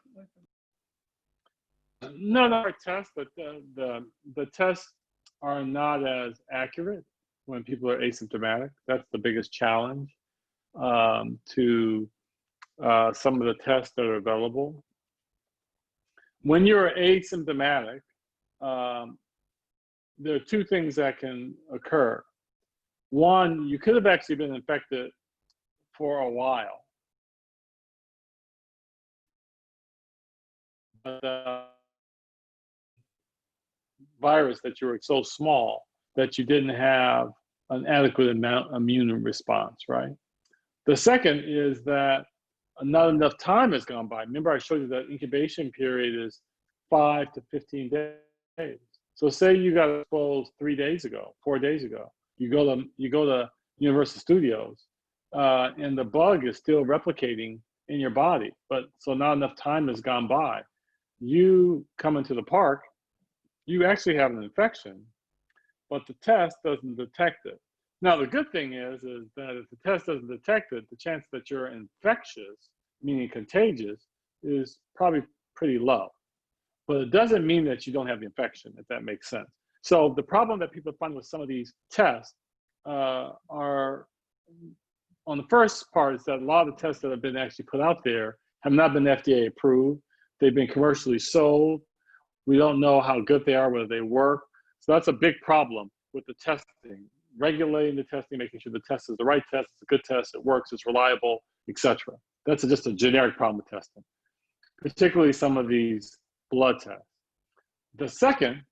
No, our tests, but the tests are not as accurate when people are asymptomatic. That's the biggest challenge to some of the tests that are available. When you're asymptomatic, there are 2 things that can occur. One, you could have actually been infected for a while. But the virus that you were so small that you didn't have an adequate immune response, right? The second is that not enough time has gone by. Remember, I showed you that incubation period is 5 to 15 days. So say you got exposed 3 days ago, 4 days ago. You go to Universal Studios, and the bug is still replicating in your body. But so not enough time has gone by. You come into the park, you actually have an infection, but the test doesn't detect it. Now the good thing is that if the test doesn't detect it, the chance that you're infectious, meaning contagious, is probably pretty low. But it doesn't mean that you don't have the infection, if that makes sense. So the problem that people find with some of these tests are, on the first part, is that a lot of the tests that have been actually put out there have not been FDA approved. They've been commercially sold. We don't know how good they are, whether they work. So that's a big problem with the testing, regulating the testing, making sure the test is the right test, it's a good test, it works, it's reliable, etc. That's just a generic problem with testing, particularly some of these blood tests. The second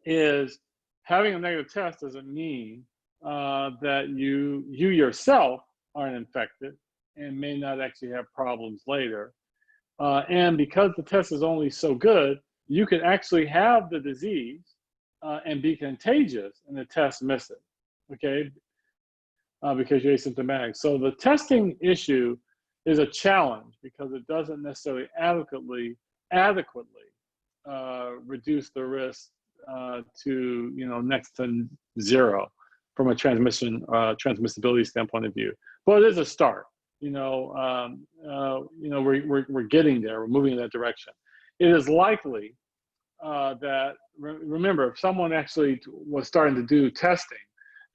is having a negative test doesn't mean that you yourself aren't infected and may not actually have problems later. And because the test is only so good, you can actually have the disease and be contagious and the test miss it, okay? Because you're asymptomatic. So the testing issue is a challenge because it doesn't necessarily adequately reduce the risk to, next to zero from a transmissibility standpoint of view. But it is a start. We're getting there. We're moving in that direction. It is likely that, remember, if someone actually was starting to do testing,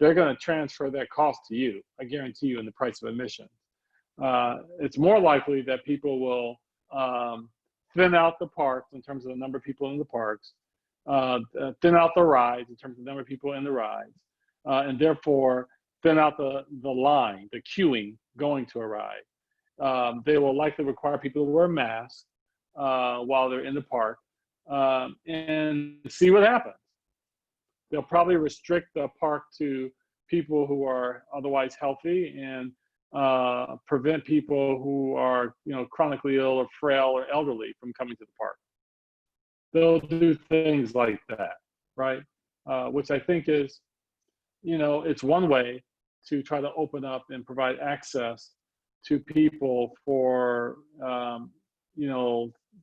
they're going to transfer that cost to you. I guarantee you, in the price of admission. It's more likely that people will thin out the parks in terms of the number of people in the parks, thin out the rides in terms of the number of people in the rides, and therefore thin out the line, the queuing going to a ride. They will likely require people to wear masks while they're in the park and see what happens. They'll probably restrict the park to people who are otherwise healthy and prevent people who are, chronically ill or frail or elderly from coming to the park. They'll do things like that, right? Which I think is, it's one way to try to open up and provide access to people for,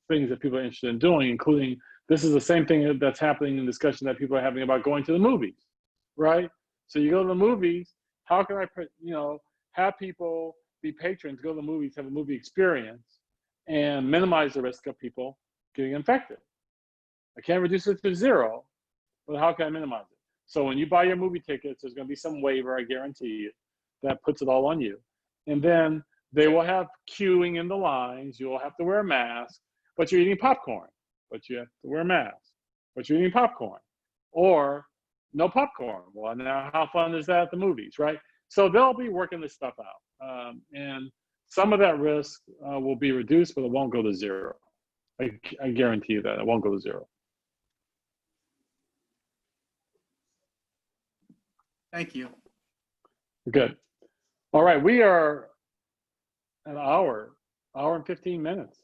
things that people are interested in doing, including, this is the same thing that's happening in discussion that people are having about going to the movies, right? So you go to the movies, how can I, have people be patrons, go to the movies, have a movie experience, and minimize the risk of people getting infected? I can't reduce it to zero, but how can I minimize it? So when you buy your movie tickets, there's going to be some waiver, I guarantee you, that puts it all on you. And then they will have queuing in the lines. You'll have to wear a mask, but you're eating popcorn, but you have to wear a mask, but you're eating popcorn. Or no popcorn. Well, now how fun is that at the movies, right? So they'll be working this stuff out. And some of that risk will be reduced, but it won't go to zero. I guarantee you that it won't go to zero. Thank you. Good. All right, we are an hour and 15 minutes.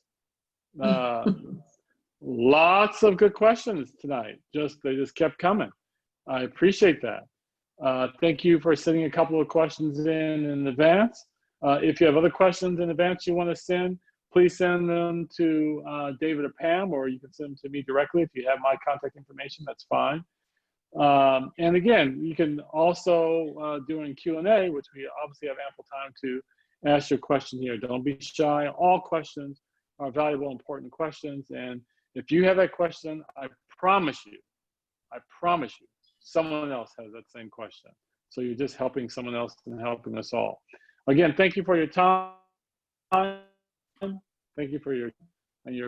Lots of good questions tonight. They just kept coming. I appreciate that. Thank you for sending a couple of questions in advance. If you have other questions in advance you want to send, please send them to David or Pam, or you can send them to me directly. If you have my contact information, that's fine. And again, you can also, during Q&A, which we obviously have ample time to ask your question here. Don't be shy. All questions are valuable, important questions. And if you have that question, I promise you, someone else has that same question. So you're just helping someone else and helping us all. Again, thank you for your time. Thank you for your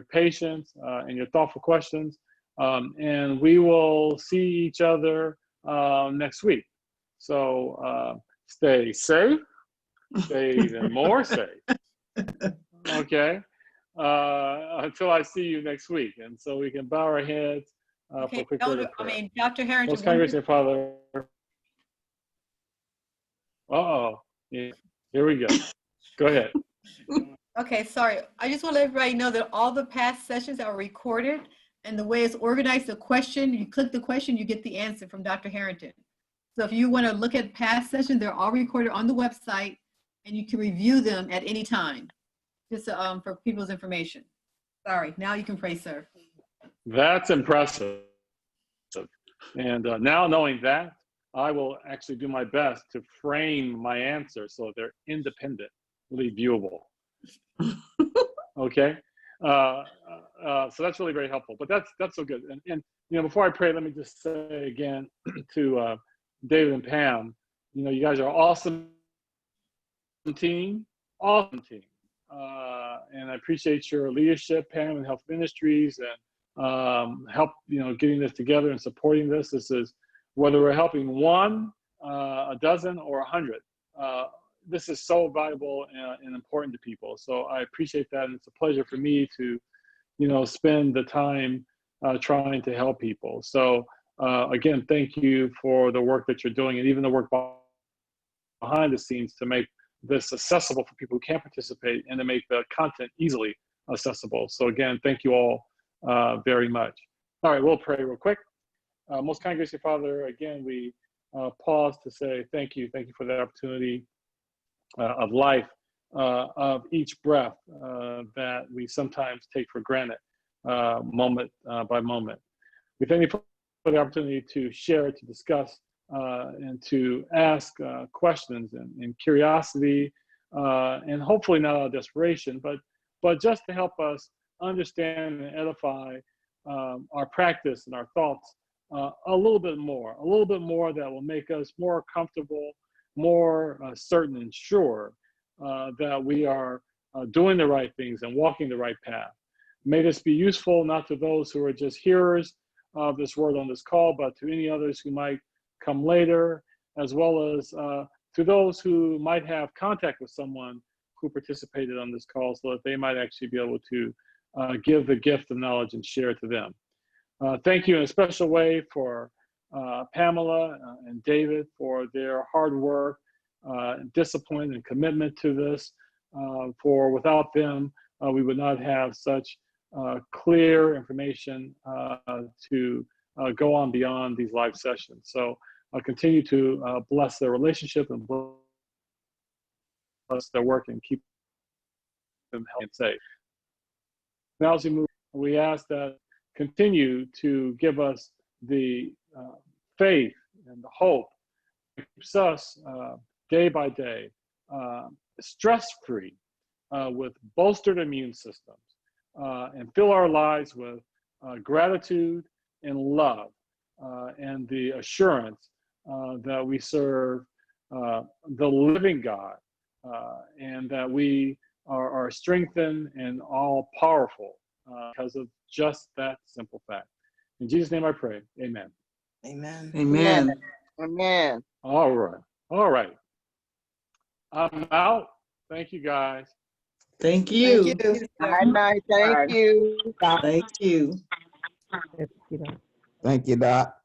patience and your thoughtful questions. And we will see each other next week. So stay safe, stay even more safe. Okay. Until I see you next week. And so we can bow our heads for Okay, quick word of prayer. Dr. Harrington. Most Congress and Father. Uh-oh. Yeah. Here we go. Go ahead. Okay, sorry. I just want to let everybody know that all the past sessions are recorded, and the way it's organized, the question, you click the question, you get the answer from Dr. Harrington. So if you want to look at past sessions, they're all recorded on the website, and you can review them at any time, just for people's information. Sorry, now you can pray, sir. That's impressive. And now knowing that, I will actually do my best to frame my answers so they're independently viewable. Okay. So that's really very helpful. But that's so good. And before I pray, let me just say again to David and Pam, you guys are awesome team, awesome team. And I appreciate your leadership, Pam, and Health Ministries, and help, getting this together and supporting this. This is, whether we're helping one, a dozen, or 100. This is so valuable and important to people. So I appreciate that. And it's a pleasure for me to, spend the time trying to help people. So again, thank you for the work that you're doing, and even the work behind the scenes to make this accessible for people who can't participate, and to make the content easily accessible. So again, thank you all very much. All right, we'll pray real quick. Most kind, gracious Father, again, we pause to say thank you. Thank you for the opportunity of life, of each breath that we sometimes take for granted, moment by moment. We thank you for the opportunity to share, to discuss, and to ask questions and curiosity, and hopefully not out of desperation, but just to help us understand and edify our practice and our thoughts a little bit more that will make us more comfortable, more certain and sure that we are doing the right things and walking the right path. May this be useful not to those who are just hearers of this word on this call, but to any others who might come later, as well as to those who might have contact with someone who participated on this call, so that they might actually be able to give the gift of knowledge and share it to them. Thank you in a special way for Pamela and David for their hard work, discipline, and commitment to this. For without them, we would not have such clear information to go on beyond these live sessions. So continue to bless their relationship and bless their work, and keep them healthy and safe. Now, as we move, we ask that continue to give us the faith and the hope that keeps us day by day stress-free, with bolstered immune systems, and fill our lives with gratitude and love, and the assurance that we serve the living God, and that we are strengthened and all powerful because of just that simple fact. In Jesus' name I pray, amen. Amen. Amen. Amen. All right. I'm out. Thank you, guys. Thank you. Good night. Thank you. Thank you. Yes, you know. Thank you, Doc.